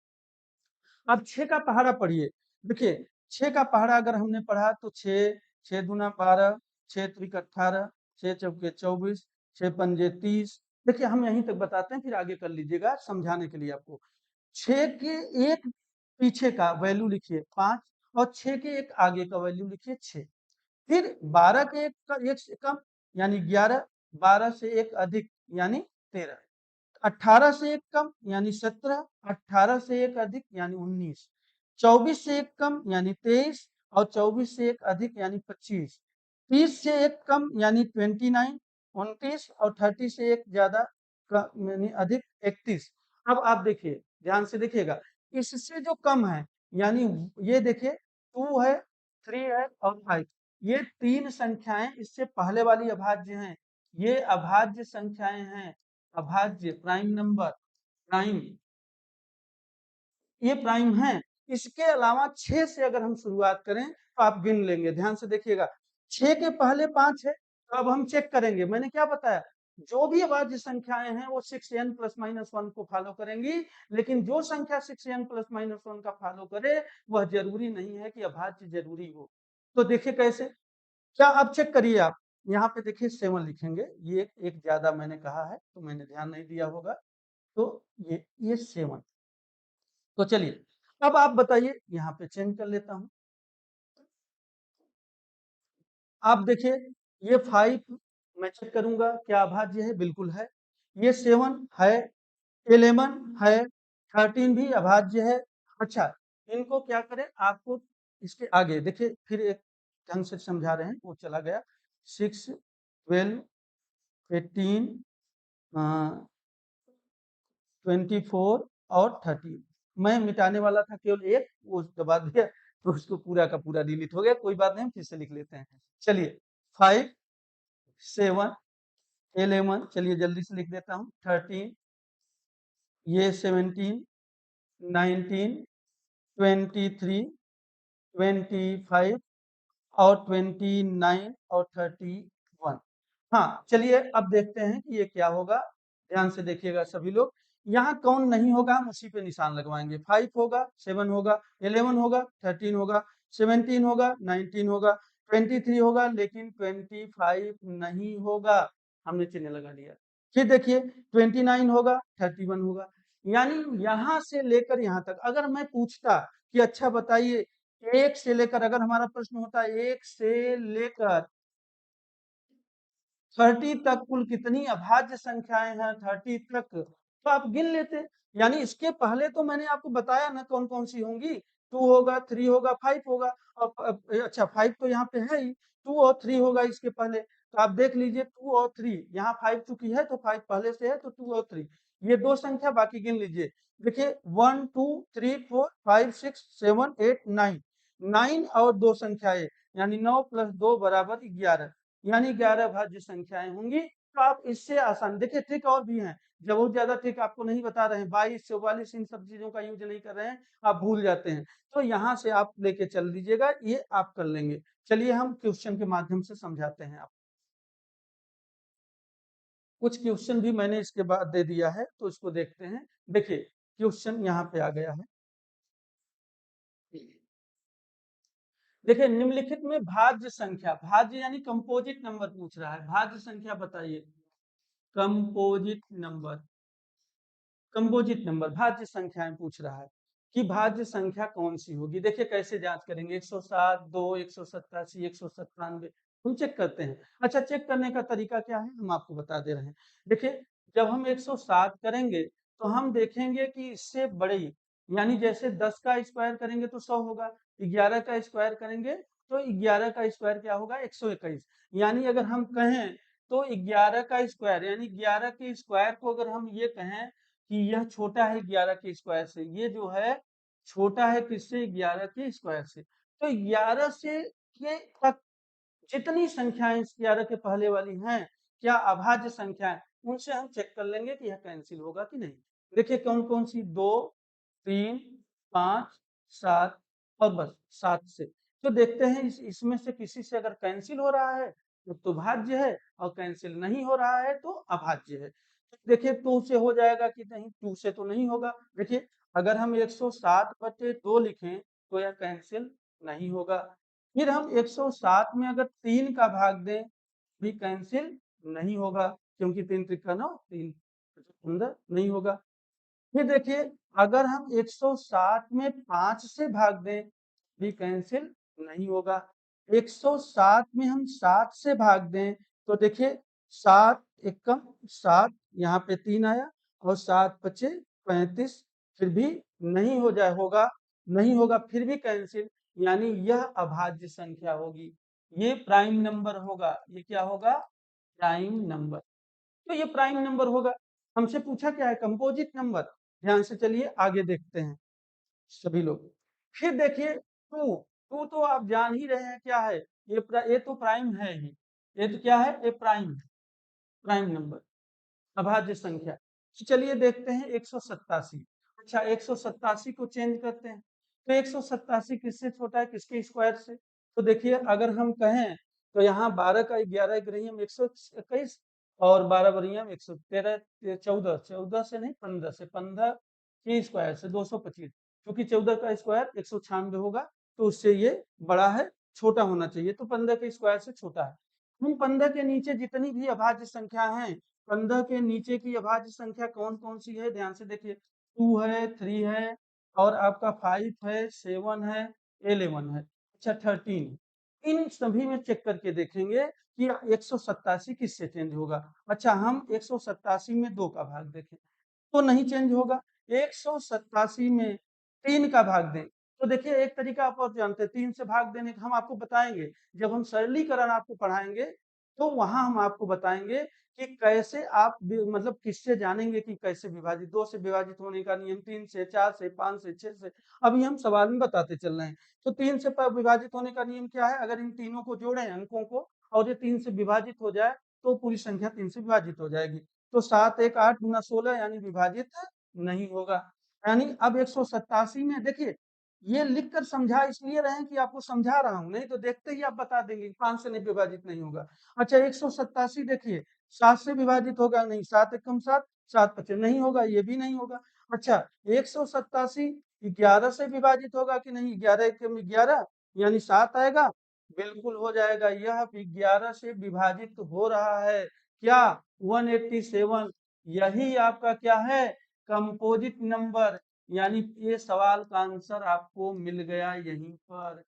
आप 6 का पहाड़ा पढ़िए। देखिए, 6 का पहाड़ा अगर हमने पढ़ा तो 6, 6 दूना 12, 6 त्रिक 18, 6 चौके 24, 6 पंजे 30। देखिए, हम यहीं तक बताते हैं, फिर आगे कर लीजिएगा समझाने के लिए आपको। 6 के एक पीछे का वैल्यू लिखिए 5 और 6 के एक आगे का वैल्यू लिखिए 6। फिर 12 के एक से कम यानी 11, 12 से एक अधिक यानी 13, 18 से एक कम यानी 17, 18 से एक अधिक यानी 19, 24 से एक कम यानी 23 और 24 से एक अधिक यानी 25, 30 से एक कम यानी 29, 29 और 30 से एक ज्यादा यानी अधिक 31। अब आप देखिए, ध्यान से देखिएगा, इससे जो कम है यानी ये देखिए 2 है, 3 है और 5, ये तीन संख्याएं इससे पहले वाली अभाज्य हैं, ये अभाज्य संख्याएं हैं, अभाज्य प्राइम नंबर, प्राइम, ये प्राइम है। इसके अलावा 6 से अगर हम शुरुआत करें तो आप गिन लेंगे, ध्यान से देखिएगा, 6 के पहले 5 है, तो अब हम चेक करेंगे, मैंने क्या बताया, जो भी अभाज्य संख्याएं हैं वो 6n प्लस माइनस 1 को फॉलो करेंगी, लेकिन जो संख्या 6n प्लस माइनस 1 का फॉलो करे वह जरूरी नहीं है कि अभाज्य जरूरी हो। तो देखिए कैसे, क्या आप चेक करिए, आप यहाँ पे देखिए 7 लिखेंगे, ये एक ज्यादा मैंने कहा है तो मैंने ध्यान नहीं दिया होगा, तो ये 7। तो चलिए अब आप बताइए, यहाँ पे चेंज कर लेता हूं, आप देखिए ये 5 मैं चेक करूंगा क्या अभाज्य है, बिल्कुल है, ये 7 है, 11 है, 13 भी अभाज्य है। अच्छा, इनको क्या करें, आपको इसके आगे देखिए फिर एक ढंग से समझा रहे हैं, वो चला गया, 6, 12, 18, 24 और 13, मैं मिटाने वाला था केवल एक, वो दबा दिया तो उसको पूरा का पूरा डिलीट हो गया, कोई बात नहीं, हम फिर से लिख लेते हैं। चलिए 5, 7, 11, चलिए जल्दी से लिख देता हूँ, 13, ये 17, 19, 23, 25 और 29 और 31। हाँ, चलिए अब देखते हैं कि ये क्या होगा, ध्यान से देखिएगा सभी लोग, यहाँ कौन नहीं होगा हम उसी पे निशान लगवाएंगे, 5 होगा, 7 होगा, 11 होगा, 13 होगा, 17 होगा, 19 होगा, 23 होगा, लेकिन 25 नहीं होगा, हमने चिन्ह लगा लिया। फिर देखिए 29 होगा, 31 होगा, यानी यहाँ से लेकर यहाँ तक अगर मैं पूछता कि अच्छा बताइए, एक से लेकर, अगर हमारा प्रश्न होता है एक से लेकर 30 तक कुल कितनी अभाज्य संख्याएं हैं 30 तक, तो आप गिन लेते, यानी इसके पहले तो मैंने आपको बताया ना कौन कौन सी होंगी, 2 होगा, 3 होगा, 5 होगा, और अच्छा 5 तो यहाँ पे है ही, 2 और 3 होगा इसके पहले, तो आप देख लीजिए 2 और 3, यहाँ 5 चूंकि है तो 5 पहले से है, तो 2 और 3, ये दो संख्या, बाकी गिन लीजिए, देखिए 1 2 3 4 5 6 7 8 9, 9 और दो संख्याएं यानी 9 प्लस 2 बराबर 11, यानी 11 भाज्य संख्याएं होंगी। तो आप इससे आसान, देखिए ट्रिक और भी हैं, जब बहुत ज्यादा ट्रिक आपको नहीं बता रहे हैं, 22 44 इन सब चीजों का यूज नहीं कर रहे हैं, आप भूल जाते हैं, तो यहाँ से आप लेके चल दीजिएगा, ये आप कर लेंगे। चलिए हम क्वेश्चन के माध्यम से समझाते हैं, आप कुछ क्वेश्चन भी मैंने इसके बाद दे दिया है, तो इसको देखते हैं। देखिए क्वेश्चन यहाँ पे आ गया है, देखिए निम्नलिखित में भाज्य संख्या, भाज्य यानी कंपोजिट नंबर पूछ रहा है, भाज्य संख्या बताइए, कंपोजिट नंबर, कंपोजिट नंबर भाज्य संख्याएं पूछ रहा है कि भाज्य संख्या कौन सी होगी। देखिए कैसे जांच करेंगे, 107, 2, 187, 197, हम चेक करते हैं। अच्छा, चेक करने का तरीका क्या है, हम आपको बता दे रहे हैं। देखिए जब हम 107 करेंगे तो हम देखेंगे कि इससे बड़ी, यानी जैसे 10 का स्क्वायर करेंगे तो 100 होगा, 11 का स्क्वायर करेंगे तो 11 का स्क्वायर क्या होगा, 121, यानी अगर हम कहें तो 11 का स्क्वायर, यानी 11 के स्क्वायर को अगर हम ये कहें कि यह छोटा है 11 के स्क्वायर से, ये जो है छोटा है किससे, 11 के स्क्वायर से, तो 11 से के तक जितनी संख्याएं इस 11 के पहले वाली हैं क्या अभाज्य संख्याएं, उनसे हम चेक कर लेंगे कि यह कैंसिल होगा कि नहीं। देखिए कौन कौन सी, 2, 3, 5, 7 और बस 7 से, तो देखते हैं इसमें से किसी से अगर कैंसिल हो रहा है तो भाज्य है, और कैंसिल नहीं हो रहा है तो अभाज्य है। देखिए 2 से हो जाएगा कि नहीं, 2 से तो नहीं होगा। देखिए अगर हम 107/2 लिखें तो यह कैंसिल नहीं होगा, फिर हम 107 में अगर 3 का भाग दें भी कैंसिल नहीं होगा, क्योंकि 3 त्रिका 9, 3 अंदर नहीं होगा। फिर देखिए अगर हम 107 में 5 से भाग दें भी कैंसिल नहीं होगा, 107 में हम 7 से भाग दें तो देखिए 7 एकम 7, यहाँ पे 3 आया और 7 पचे 35, फिर भी नहीं हो जाए होगा, नहीं होगा, फिर भी कैंसिल, यानी यह अभाज्य संख्या होगी, ये प्राइम नंबर होगा। ये क्या होगा? Prime number. तो ये प्राइम नंबर होगा। हमसे पूछा क्या है? Composite number. ध्यान से चलिए आगे देखते हैं सभी लोग। फिर देखिए 2, 2 तो आप जान ही रहे हैं क्या है? ये तो प्राइम है ही। ये तो क्या है? ये प्राइम है, प्राइम नंबर, अभाज्य संख्या। तो चलिए देखते हैं 187। अच्छा 187 को चेंज करते हैं। तो 187 किससे छोटा है? किसके स्क्वायर से? तो देखिए अगर हम कहें तो यहाँ 12 का 11 ग्रहियम 121 और 12 बरियम 113, 14, 14 से नहीं 15 से, 15 के स्क्वायर से 225, क्योंकि 14 का स्क्वायर 196 होगा, तो उससे ये बड़ा है, छोटा होना चाहिए, तो 15 के स्क्वायर से छोटा है। हम 15 के नीचे जितनी भी अभाज्य संख्या हैं, 15 के नीचे की अभाज्य संख्या कौन कौन सी है? ध्यान से देखिए, 2 है, 3 है और आपका 5 है, 7 है, 11 है, अच्छा 13। इन सभी में चेक करके देखेंगे कि 187 किससे चेंज होगा। अच्छा हम 187 में 2 का भाग देखें तो नहीं चेंज होगा। 187 में 3 का भाग दें तो देखिए एक तरीका आप और जानते हैं 3 से भाग देने का, हम आपको बताएंगे जब हम सरलीकरण आपको पढ़ाएंगे, तो वहां हम आपको बताएंगे कि कैसे आप मतलब किससे जानेंगे कि कैसे विभाजित, 2 से विभाजित होने का नियम, 3 से, 4 से, 5 से, 6 से, अभी हम सवाल में बताते चल रहे हैं। तो 3 से विभाजित होने का नियम क्या है? अगर इन तीनों को जोड़े अंकों को और ये 3 से विभाजित हो जाए तो पूरी संख्या 3 से विभाजित हो जाएगी। तो 7 1 8 गुना 16 यानी विभाजित नहीं होगा। यानी अब 187 में देखिए ये लिखकर समझा इसलिए रहे हैं कि आपको समझा रहा हूं, नहीं तो देखते ही आप बता देंगे 5 से नहीं विभाजित नहीं होगा। अच्छा 187 देखिए 7 से विभाजित होगा नहीं, 7 एकम 7, 7 पचे नहीं होगा, ये भी नहीं होगा। अच्छा 187 11 से विभाजित होगा कि नहीं? 11 एकम 11 यानी 7 आएगा, बिल्कुल हो जाएगा। यह 11 से विभाजित हो रहा है क्या? 187। यही आपका क्या है? Composite number. यानी ये सवाल का आंसर आपको मिल गया यहीं पर।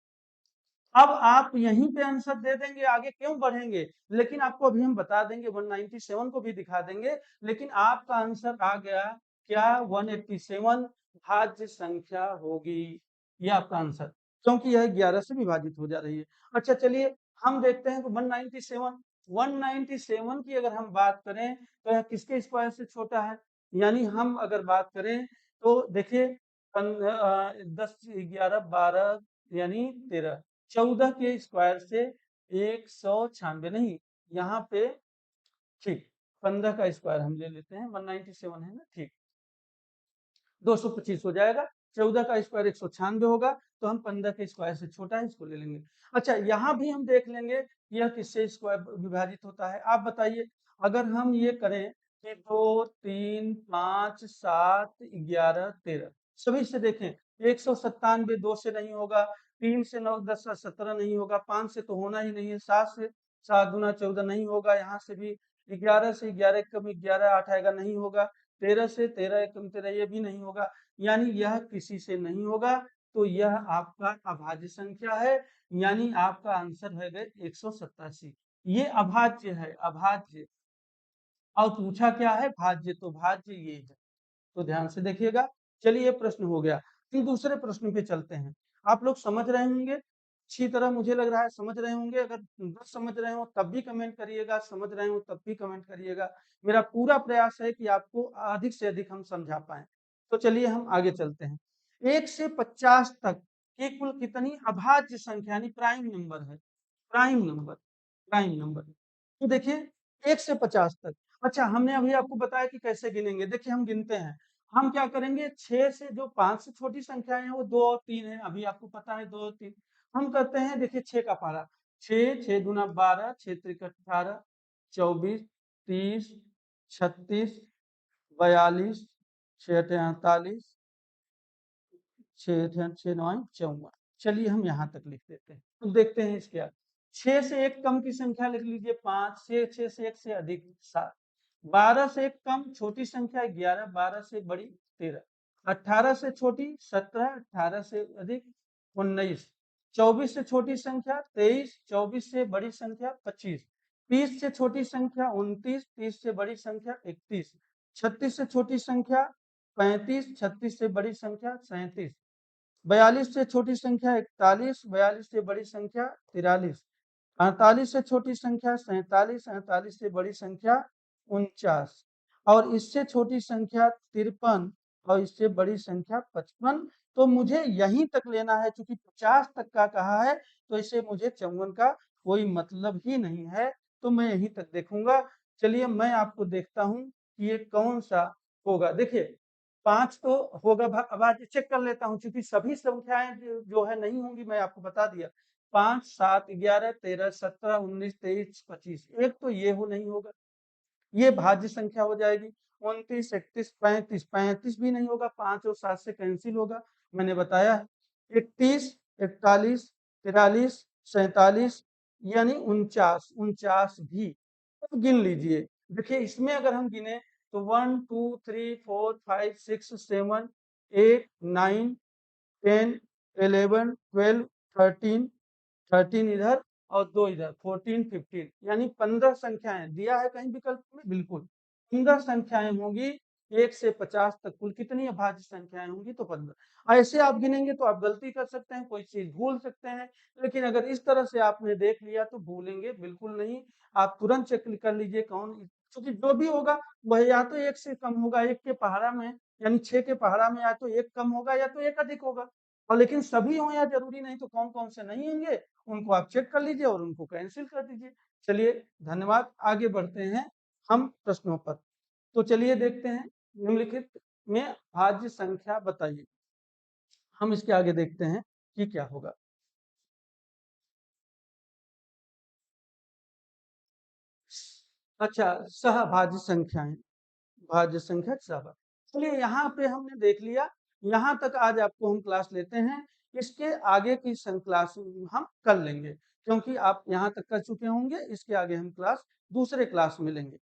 अब आप यहीं पे आंसर दे देंगे, आगे क्यों बढ़ेंगे? लेकिन आपको अभी हम बता देंगे, 197 को भी दिखा देंगे, लेकिन आपका आंसर आ गया क्या? 187 भाज्य संख्या होगी, ये आपका आंसर, क्योंकि यह 11 से विभाजित हो जा रही है। अच्छा चलिए हम देखते हैं 197, 197 की अगर हम बात करें तो यह किसके स्क्वायर से छोटा है? यानी हम अगर बात करें तो देखिए 10 11 12 यानी 13, 14 के स्क्वायर से 196 नहीं, यहाँ पे ठीक 15 का स्क्वायर हम ले लेते हैं, 197 है ना, ठीक 225 हो जाएगा। 14 का स्क्वायर 196 होगा, तो हम 15 के स्क्वायर से छोटा है, इसको ले लेंगे। अच्छा यहाँ भी हम देख लेंगे यह किससे स्क्वायर विभाजित होता है, आप बताइए। अगर हम ये करें कि 2 3 5 7 11 13, सभी से देखें 197 2 से नहीं होगा, 3 से 9 10 17 नहीं होगा, 5 से तो होना ही नहीं है, 7 से 7 गुना 14 नहीं होगा, यहाँ से भी 11 से 11 कम 11 8 आएगा, नहीं होगा, 13 से 13 एकम 13 ये भी नहीं होगा, यानी यह किसी से नहीं होगा। तो यह आपका अभाज्य संख्या है, यानी आपका आंसर है गए 187। ये अभाज्य है, अभाज्य। और पूछा क्या है? भाज्य, तो भाज्य ये है। तो ध्यान से देखिएगा। चलिए ये प्रश्न हो गया, फिर दूसरे प्रश्न पे चलते हैं। आप लोग समझ रहे होंगे अच्छी तरह, मुझे लग रहा है समझ रहे होंगे। अगर न समझ रहे हो तब भी कमेंट करिएगा, समझ रहे हो तब भी कमेंट करिएगा। मेरा पूरा प्रयास है कि आपको अधिक से अधिक हम समझा पाए। तो चलिए हम आगे चलते हैं। 1 से 50 तक की कुल कितनी अभाज्य संख्या यानी प्राइम नंबर है? Prime number, prime number. तो देखिए 1 से 50 तक। अच्छा हमने अभी आपको बताया कि कैसे गिनेंगे, देखिए हम गिनते हैं। हम क्या करेंगे, 6 से जो 5 से छोटी संख्याएं हैं वो 2 और 3 है, अभी आपको पता है 2 और 3। हम करते हैं, देखिए 6 का पारा, 6 6 दूना 12, 6 त्रिक 18, 24 30 36 42 6 अठे 48, 6 6 9 54। चलिए हम यहाँ तक लिख देते हैं, तो देखते हैं इसके बाद। 6 से एक कम की संख्या लिख लीजिए 5, 6 से एक से अधिक 7, 12 से एक कम छोटी संख्या 11, 12 से बड़ी 13, 18 से छोटी 17, 18 से अधिक 19, 24 से छोटी संख्या 23, 24 से बड़ी संख्या 25, 30 से छोटी संख्या 29, 30 से बड़ी संख्या 31, 36 से छोटी संख्या 35, 36 से बड़ी संख्या 37, 42 से छोटी संख्या 41, 42 से बड़ी संख्या 43, 48 से छोटी संख्या 47, 47 से बड़ी संख्या 49 और इससे छोटी संख्या 53 और इससे बड़ी संख्या 55। तो मुझे यहीं तक लेना है, चूंकि 50 तक का कहा है तो इसे मुझे 54 का कोई मतलब ही नहीं है, तो मैं यहीं तक देखूंगा। चलिए मैं आपको देखता हूं कि ये कौन सा होगा। देखिए 5 तो होगा, अब आज चेक कर लेता हूं, क्योंकि सभी संख्याएं जो है नहीं होंगी, मैं आपको बता दिया। 5, 7, 11, 13, 17, 19, 23, 25, एक तो ये हो नहीं होगा, ये भाज्य संख्या हो जाएगी। 29, 31, 35, 35 भी नहीं होगा, 5 और 7 से कैंसिल होगा, मैंने बताया है। 31, 41, 43, 47 यानी 49, 49 भी। तो गिन लीजिए। देखिए इसमें अगर हम गिने तो 1, 2, 3, 4, 5, 6, 7, 8, 9, 10, 11, 12, 13, 13 इधर और 2 इधर, 14, 15 यानी 15 संख्याएं दिया है कहीं विकल्प में, बिल्कुल 15 संख्याएं होंगी। 1 से 50 तक कुल कितनी अभाज्य संख्याएं होंगी, तो 15। ऐसे आप गिनेंगे तो आप गलती कर सकते हैं, कोई चीज भूल सकते हैं, लेकिन अगर इस तरह से आपने देख लिया तो भूलेंगे बिल्कुल नहीं। आप तुरंत चेक कर लीजिए कौन, क्योंकि जो भी होगा वह या तो 1 से कम होगा, 1 के पहाड़ा में यानी 6 के पहाड़ा में या तो 1 कम होगा या तो 1 अधिक होगा। और लेकिन सभी हो या जरूरी नहीं, तो कौन कौन से नहीं होंगे उनको आप चेक कर लीजिए और उनको कैंसिल कर दीजिए। चलिए धन्यवाद, आगे बढ़ते हैं हम प्रश्नों पर। तो चलिए देखते हैं, निम्नलिखित में भाज्य संख्या बताइए। हम इसके आगे देखते हैं कि क्या होगा। अच्छा, सहभाज्य संख्याएं, भाज्य संख्या सहभाज्य। चलिए यहाँ पे हमने देख लिया, यहाँ तक आज आपको हम क्लास लेते हैं। इसके आगे की क्लास हम कर लेंगे, क्योंकि आप यहाँ तक कर चुके होंगे। इसके आगे हम क्लास दूसरे क्लास में लेंगे।